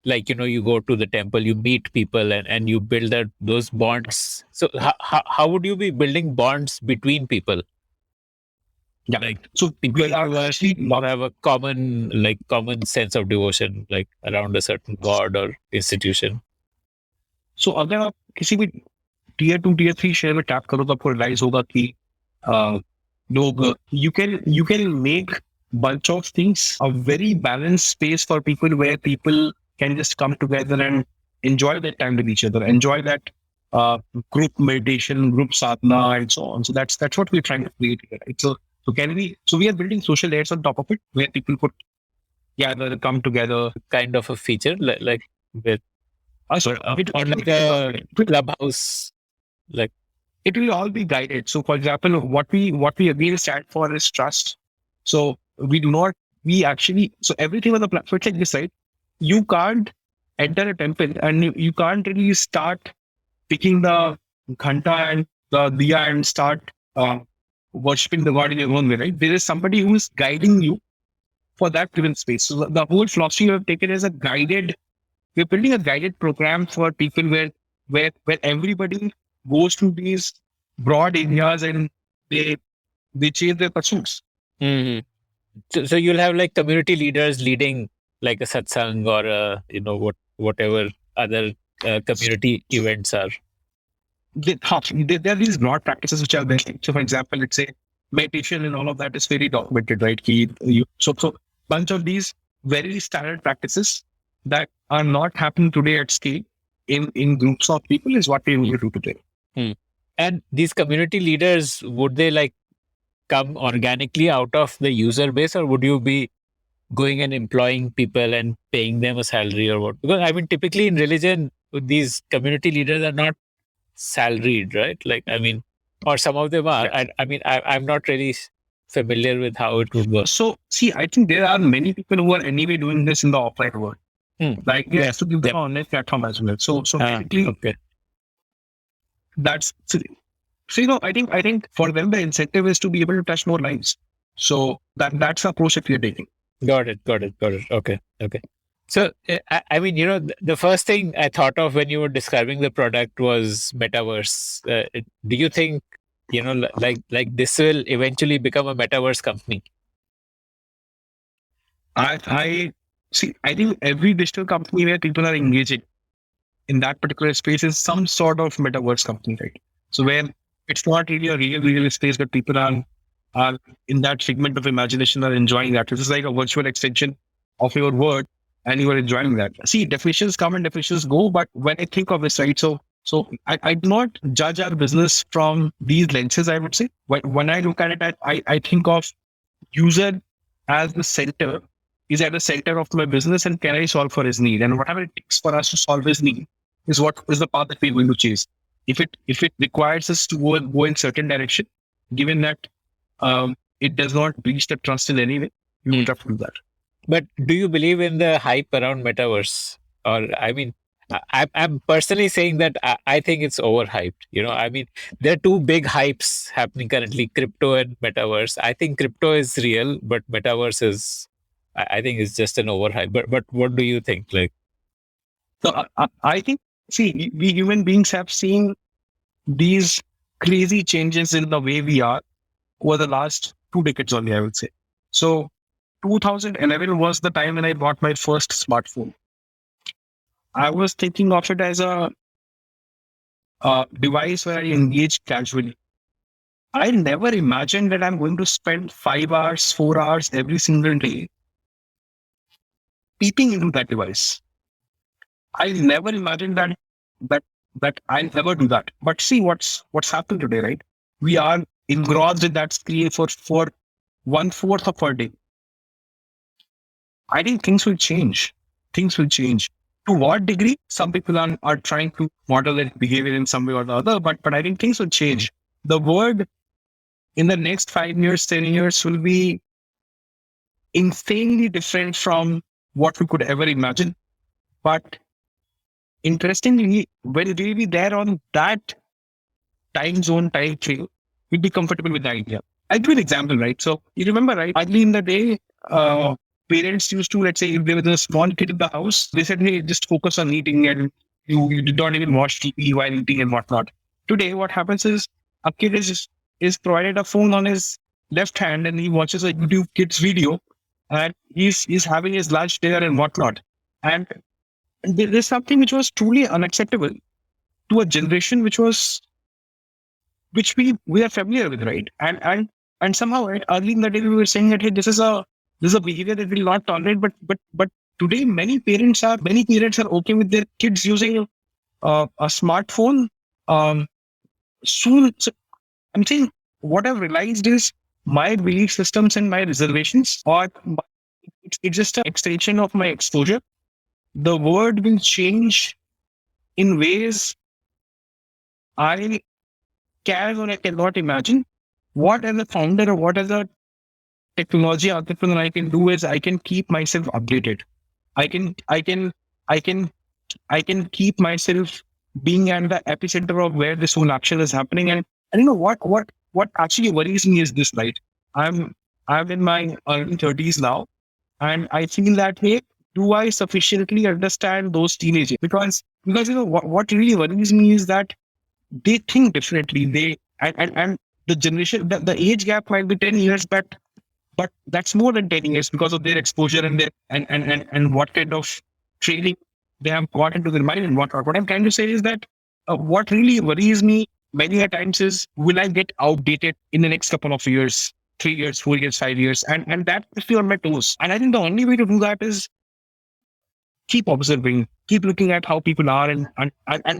like, you go to the temple, you meet people, and you build those bonds. So how would you be building bonds between people? Yeah. Like, So people we are who actually not have a common sense of devotion, like around a certain god or institution. so अगर आप किसी भी tier 2 tier 3 शहर में tap करो तो आपको realise होगा कि लोग you can make bunch of things a very balanced space for people where people can just come together and enjoy that time with each other, enjoy that group meditation, group sadhana, and so on. So that's what we're trying to create here, right? So we are building social layers on top of it where people could gather, come together. Kind of a feature, like with Sorry, or like a clubhouse, like. it will all be guided. So, for example, what we again stand for is trust. So we do not so everything on the platform it's like this, right? You can't enter a temple and you can't really start picking the ghanta and the diya and start worshipping the god in your own way, right? There is somebody who is guiding you for that given space. So the whole philosophy we have taken is we're building a guided program for people where everybody goes to these broad areas and they chase their pursuits. Mm-hmm. So you'll have like community leaders leading like a satsang or whatever other community events are. There are these broad practices which are there. So, for example, let's say meditation and all of that is very documented, right? So bunch of these very standard practices that are not happening today at scale in groups of people is what we will do today. And these community leaders, would they like come organically out of the user base, or would you be going and employing people and paying them a salary or what? Because I mean, typically in religion, these community leaders are not salaried, right? Like, I mean, or some of them are. I'm not really familiar with how it would work. So, see, I think there are many people who are anyway doing this in the offline world. Like, they have to give them an online platform as well. So basically, okay. That's so I think for them the incentive is to be able to touch more lives. So that's the approach that we are taking. Got it. Okay. So I mean, the first thing I thought of when you were describing the product was metaverse. Do you think like this will eventually become a metaverse company? I see. I think every digital company where people are engaging in that particular space is some sort of metaverse company, right? So where it's not really a real space, but people are in that segment of imagination are enjoying that. This is like a virtual extension of your word, and you are enjoying that. See, definitions come and definitions go, but when I think of this, right? So I do not judge our business from these lenses. I would say when I look at it, I think of user as the center. Is at the center of my business, and can I solve for his need? And whatever it takes for us to solve his need is what is the path that we're going to chase. If it requires us to go in certain direction, given that it does not breach the trust in any way, we will have to do that. But do you believe in the hype around metaverse? Or I mean, I'm personally saying that I think it's overhyped. I mean, there are two big hypes happening currently: crypto and metaverse. I think crypto is real, but metaverse is, I think, it's just an overhype. But what do you think? Like, so I think, see, we human beings have seen these crazy changes in the way we are over the last 2 decades only, I would say. So 2011 was the time when I bought my first smartphone. I was thinking of it as a device where I engage casually. I never imagined that I'm going to spend 5 hours, 4 hours every single day peeping into that device. I never imagined that I'll never do that. But see what's happened today, right? We are engrossed in that screen for 1/4 of our day. I think things will change. To what degree? Some people are trying to model their behavior in some way or the other, but I think things will change. The world in the next 5 years, 10 years will be insanely different from what we could ever imagine. But interestingly, when we'll be there on that time zone, time frame, we'll be comfortable with the idea. I'll give you an example, right? So you remember, right? Early in the day, parents used to, let's say, if there was a small kid in the house, they said, hey, just focus on eating, and you did not even watch TV while eating and whatnot. Today, what happens is a kid is provided a phone on his left hand, and he watches a YouTube kids video, and he's having his lunch there and whatnot. And there's something which was truly unacceptable to a generation which we are familiar with, right? And somehow, right, early in the day we were saying that, hey, this is a behavior that we'll not tolerate. But today many parents are okay with their kids using a smartphone. Soon, so I'm saying what I've realized is my belief systems and my reservations, or it's just an extension of my exposure. The world will change in ways I can or I cannot imagine. What as a founder or what as a technology entrepreneur I can do is I can keep myself updated. I can keep myself being at the epicenter of where this whole action is happening. And you know what actually worries me is this, right? I'm in my early 30s now, and I feel that, hey, do I sufficiently understand those teenagers? Because you know what really worries me is that they think differently. And the generation, the age gap might be 10 years, but that's more than 10 years because of their exposure and their and what kind of training they have got into their mind and whatnot. What I'm trying to say is that what really worries me many a times is, will I get outdated in the next couple of years, 3 years, 4 years, 5 years, and that puts me on my toes. And I think the only way to do that is keep observing, keep looking at how people are, and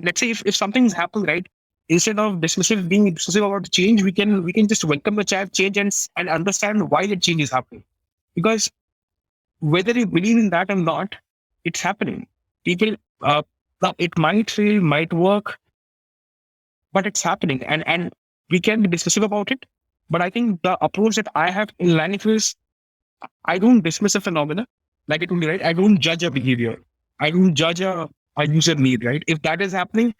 let's say if something's happened, right, instead of being dismissive about change, we can just welcome the change and understand why the change is happening. Because whether you believe in that or not, it's happening. People, it might fail, might work, but it's happening, and we can be dismissive about it. But I think the approach that I have in life is, I don't dismiss a phenomena, like it would be, right? I don't judge a behavior. I don't judge a user need, right? If that is happening,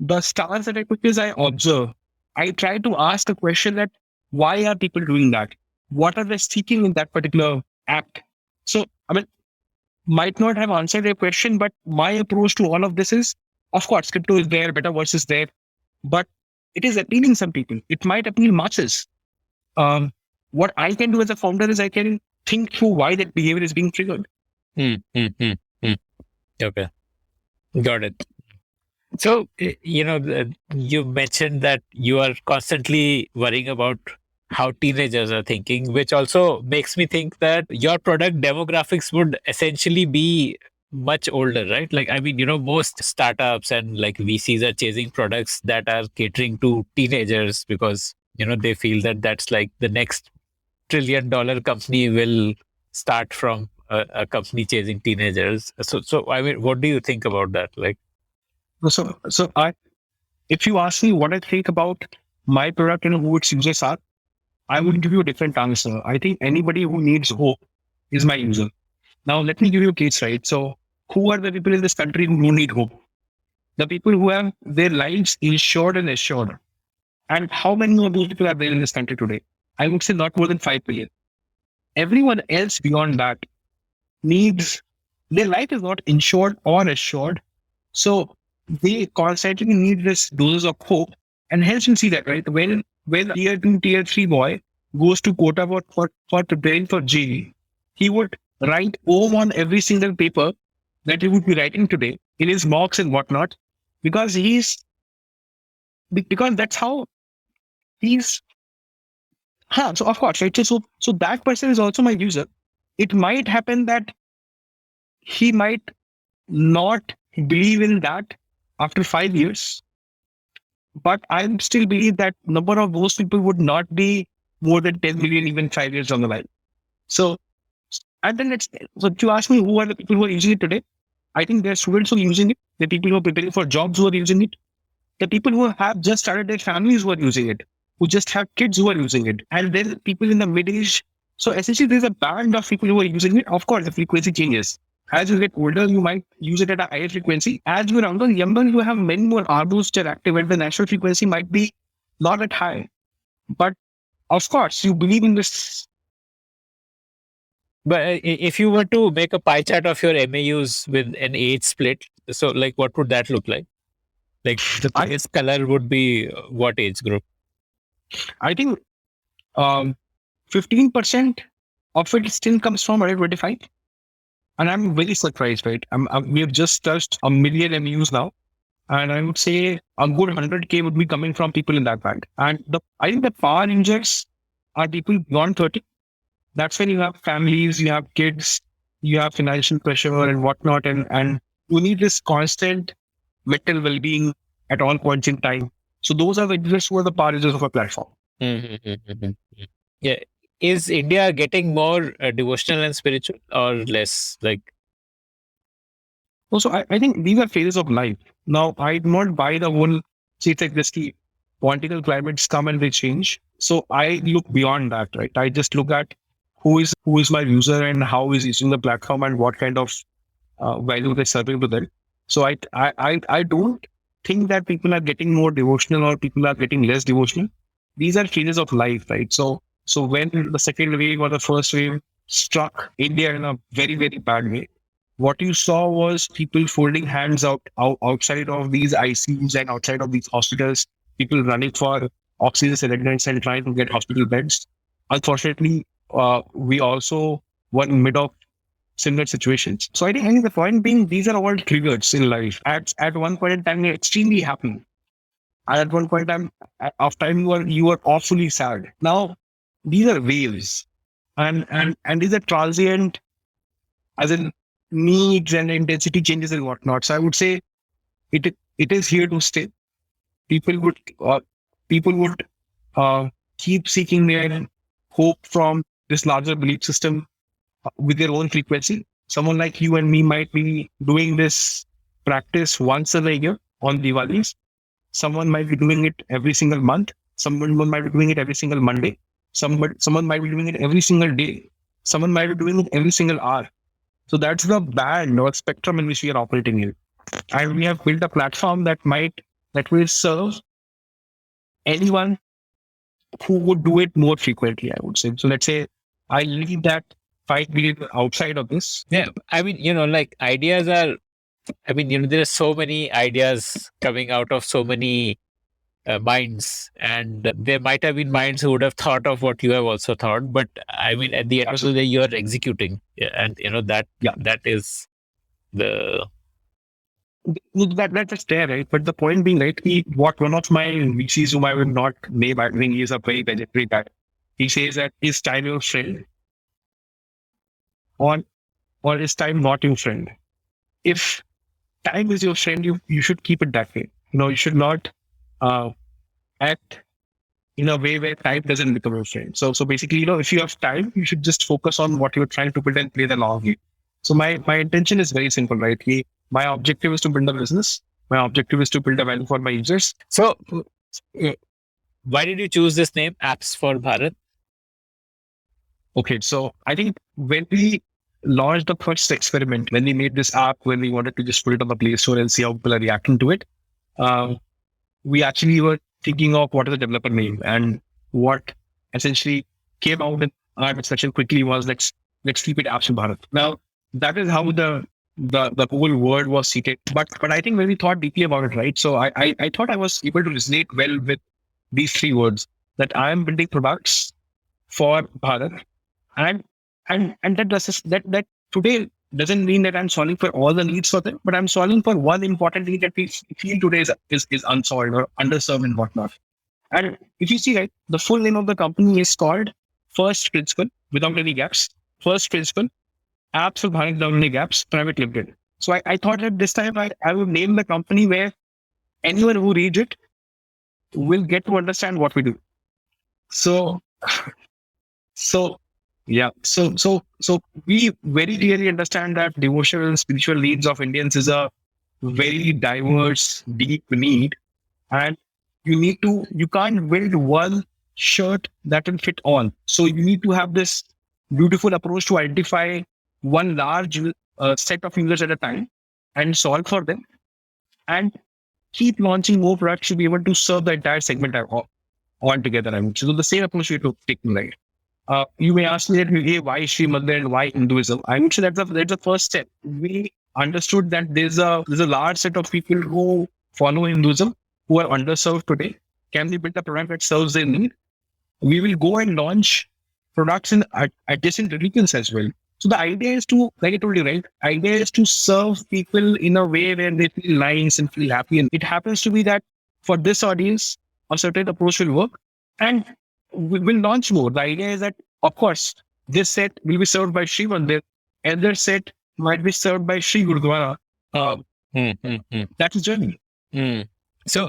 the stance that I put is I observe. I try to ask a question that, why are people doing that? What are they seeking in that particular act? So, I mean, might not have answered your question, but my approach to all of this is, of course, crypto is there, metaverse is there, but it is appealing some people. It might appeal masses. What I can do as a founder is I can think through why that behavior is being triggered. Okay. Got it. So, you mentioned that you are constantly worrying about how teenagers are thinking, which also makes me think that your product demographics would essentially be much older, right? Like, I mean, most startups and like VCs are chasing products that are catering to teenagers because, they feel that that's like the next $1 trillion company will start from a company chasing teenagers. So I mean, what do you think about that? Like, So if you ask me what I think about my product and who its users are, I would give you a different answer. I think anybody who needs hope is my user. Now, let me give you a case, right? So, who are the people in this country who need hope? The people who have their lives insured and assured. And how many of those people are there in this country today? I would say not more than 5 million. Everyone else beyond that needs, their life is not insured or assured. So, they constantly need this doses of hope. And hence you see that, right? When tier 2, tier 3 boy goes to quota for preparing for JEE, he would write home on every single paper that he would be writing today in his mocks and whatnot, because that's how he's. So of course, right? So that person is also my user. It might happen that he might not believe in that after 5 years, but I still believe that number of those people would not be more than 10 million even 5 years down the line. So, and then so if you ask me who are the people who are using it today, I think there are students who are using it, the people who are preparing for jobs who are using it, the people who have just started their families who are using it, who just have kids who are using it, and then people in the mid-age. So essentially there's a band of people who are using it. Of course, the frequency changes. As you get older, you might use it at a higher frequency. As you're younger, you have many more arbors which are active, and the natural frequency might be not that high. But of course, you believe in this. But if you were to make a pie chart of your MAUs with an age split, so like what would that look like? Like the its color would be what age group? I think 15% of it still comes from under 25. And I'm very surprised, right? We have just touched a million MUs now. And I would say a good 100K would be coming from people in that band. And I think the power injects are people beyond 30. That's when you have families, you have kids, you have financial pressure and whatnot. And you need this constant mental well-being at all points in time. So those are the users who are the power users of a platform. Yeah. Is India getting more devotional and spiritual or less? Like, also, I think these are phases of life. Now, I do not buy the whole, see, it's like this key, political climates come and they change. So I look beyond that, right? I just look at who is my user and how is using the platform and what kind of value they're serving to them. So I don't think that people are getting more devotional or people are getting less devotional. These are phases of life, right? So when the second wave or the first wave struck India in a very, very bad way, what you saw was people folding hands outside of these ICUs and outside of these hospitals, people running for oxygen cylinders and trying to get hospital beds. Unfortunately, we also were in mid of similar situations. So I think the point being, these are all triggers in life. At one point in time, you're extremely happy. And at one point in time, you are awfully sad. Now, these are waves, and these are transient, as in needs and intensity changes and whatnot. So I would say it is here to stay. People would keep seeking their hope from this larger belief system with their own frequency. Someone like you and me might be doing this practice once a year on Diwalis. Someone might be doing it every single month. Someone might be doing it every single Monday. Someone might be doing it every single day. Someone might be doing it every single hour. So that's the band or spectrum in which we are operating in. And we have built a platform that will serve anyone who would do it more frequently, I would say. So let's say I leave that 5 billion outside of this. Yeah. I mean, like ideas are, there are so many ideas coming out of so many minds, and there might have been minds who would have thought of what you have also thought, but at the end of the day, you're executing. Yeah, and that is the that's just there, right? But the point being, right, what one of my VCs whom I will not name, I think he is a very legendary guy. He says that is time your friend or is time not your friend? If time is your friend, you should keep it that way. You should not act in a way where time doesn't become your friend. So basically, if you have time, you should just focus on what you're trying to build and play the long game. So my intention is very simple, right? My objective is to build a business. My objective is to build a value for my users. So why did you choose this name, AppsForBharat? Okay, so I think when we launched the first experiment, when we made this app, when we wanted to just put it on the Play Store and see how people are reacting to it, we actually were thinking of what is the developer name, and what essentially came out in our discussion quickly was let's keep it AppsForBharat. Now that is how the whole word was seated. But I think when we thought deeply about it, right? So I thought I was able to resonate well with these 3 words, that I am building products for Bharat, and that today doesn't mean that I'm solving for all the needs for them, but I'm solving for one important need that we feel today is unsolved or underserved and whatnot. And if you see, right, the full name of the company is called First Principle, without any gaps. First Principle, AppsForBharat without any gaps, Private Limited. So I thought that this time I would name the company where anyone who reads it will get to understand what we do. So yeah. So we very clearly understand that devotional and spiritual needs of Indians is a very diverse, deep need. And you can't build one shirt that will fit all. So you need to have this beautiful approach to identify one large a set of users at a time and solve for them, and keep launching more products to be able to serve the entire segment altogether. I mean, so the same approach we took taking, right? You may ask me that, hey, why Sri Mandir and why Hinduism? I would say that's the first step. We understood that there's a large set of people who follow Hinduism who are underserved today. Can we build a product that serves their need? We will go and launch products in adjacent religions as well. So the idea is to, like I told you, right? Idea is to serve people in a way where they feel nice and feel happy. And it happens to be that for this audience, a certain approach will work, and we will launch more. The idea is that, of course, this set will be served by Sri Mandir, other set might be served by Sri Gurudwara. Uh, that's a journey. So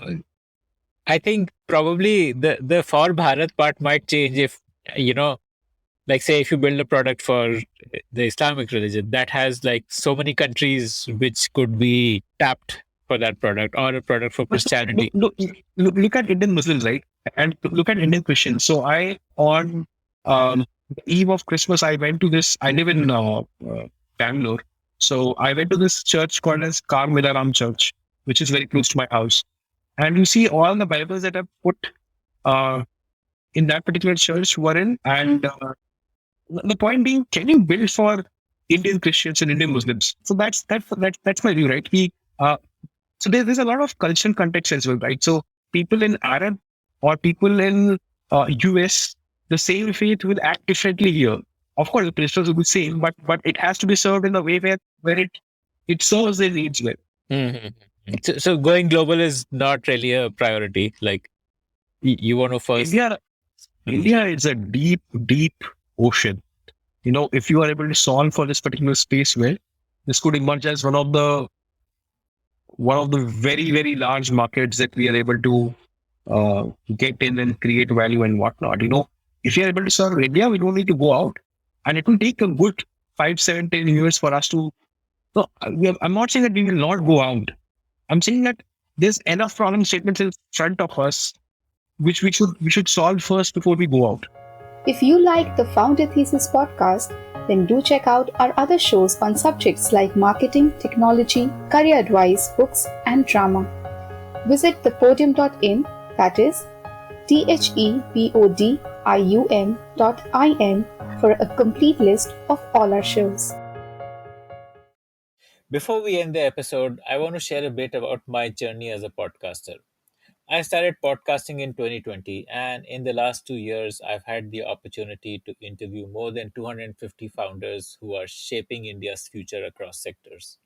I think probably the for Bharat part might change if, like say if you build a product for the Islamic religion that has like so many countries which could be tapped for that product, or a product for Christianity. Look at Indian Muslims, right? And look at Indian Christians. So on the eve of Christmas, I went to this. I live in Bangalore, so I went to this church called as Karmilaram Church, which is very close to my house. And you see all the Bibles that are put in that particular church were in. And the point being, can you build for Indian Christians and Indian Muslims? So that's my view, right? So there's a lot of cultural context as well, right? So people in Arab or people in US, the same faith will act differently here. Of course, the principles will be same, but it has to be served in a way where it serves their needs well. So going global is not really a priority. Like you want to first. India is a deep, deep ocean. If you are able to solve for this particular space well, this could emerge as one of the very, very large markets that we are able to get in and create value and whatnot. If you are able to serve India, we don't need to go out, and it will take a good 5, 7, 10 years for us to. No, I'm not saying that we will not go out. I'm saying that there's enough problem statements in front of us which we should solve first before we go out. If you like the Founder Thesis podcast, then do check out our other shows on subjects like marketing, technology, career advice, books, and drama. Visit thepodium.in, that is thepodium.in, for a complete list of all our shows. Before we end the episode, I want to share a bit about my journey as a podcaster. I started podcasting in 2020, and in the last 2 years, I've had the opportunity to interview more than 250 founders who are shaping India's future across sectors.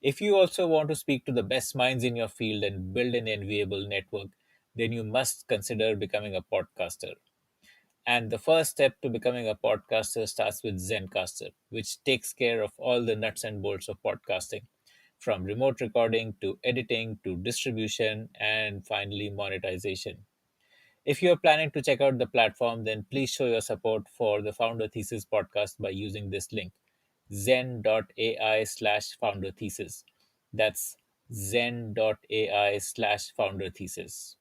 If you also want to speak to the best minds in your field and build an enviable network, then you must consider becoming a podcaster. And the first step to becoming a podcaster starts with Zencaster, which takes care of all the nuts and bolts of podcasting, from remote recording to editing to distribution and finally monetization. If you are planning to check out the platform, then please show your support for the Founder Thesis podcast by using this link, zen.ai/founder thesis. That's zen.ai/founder thesis.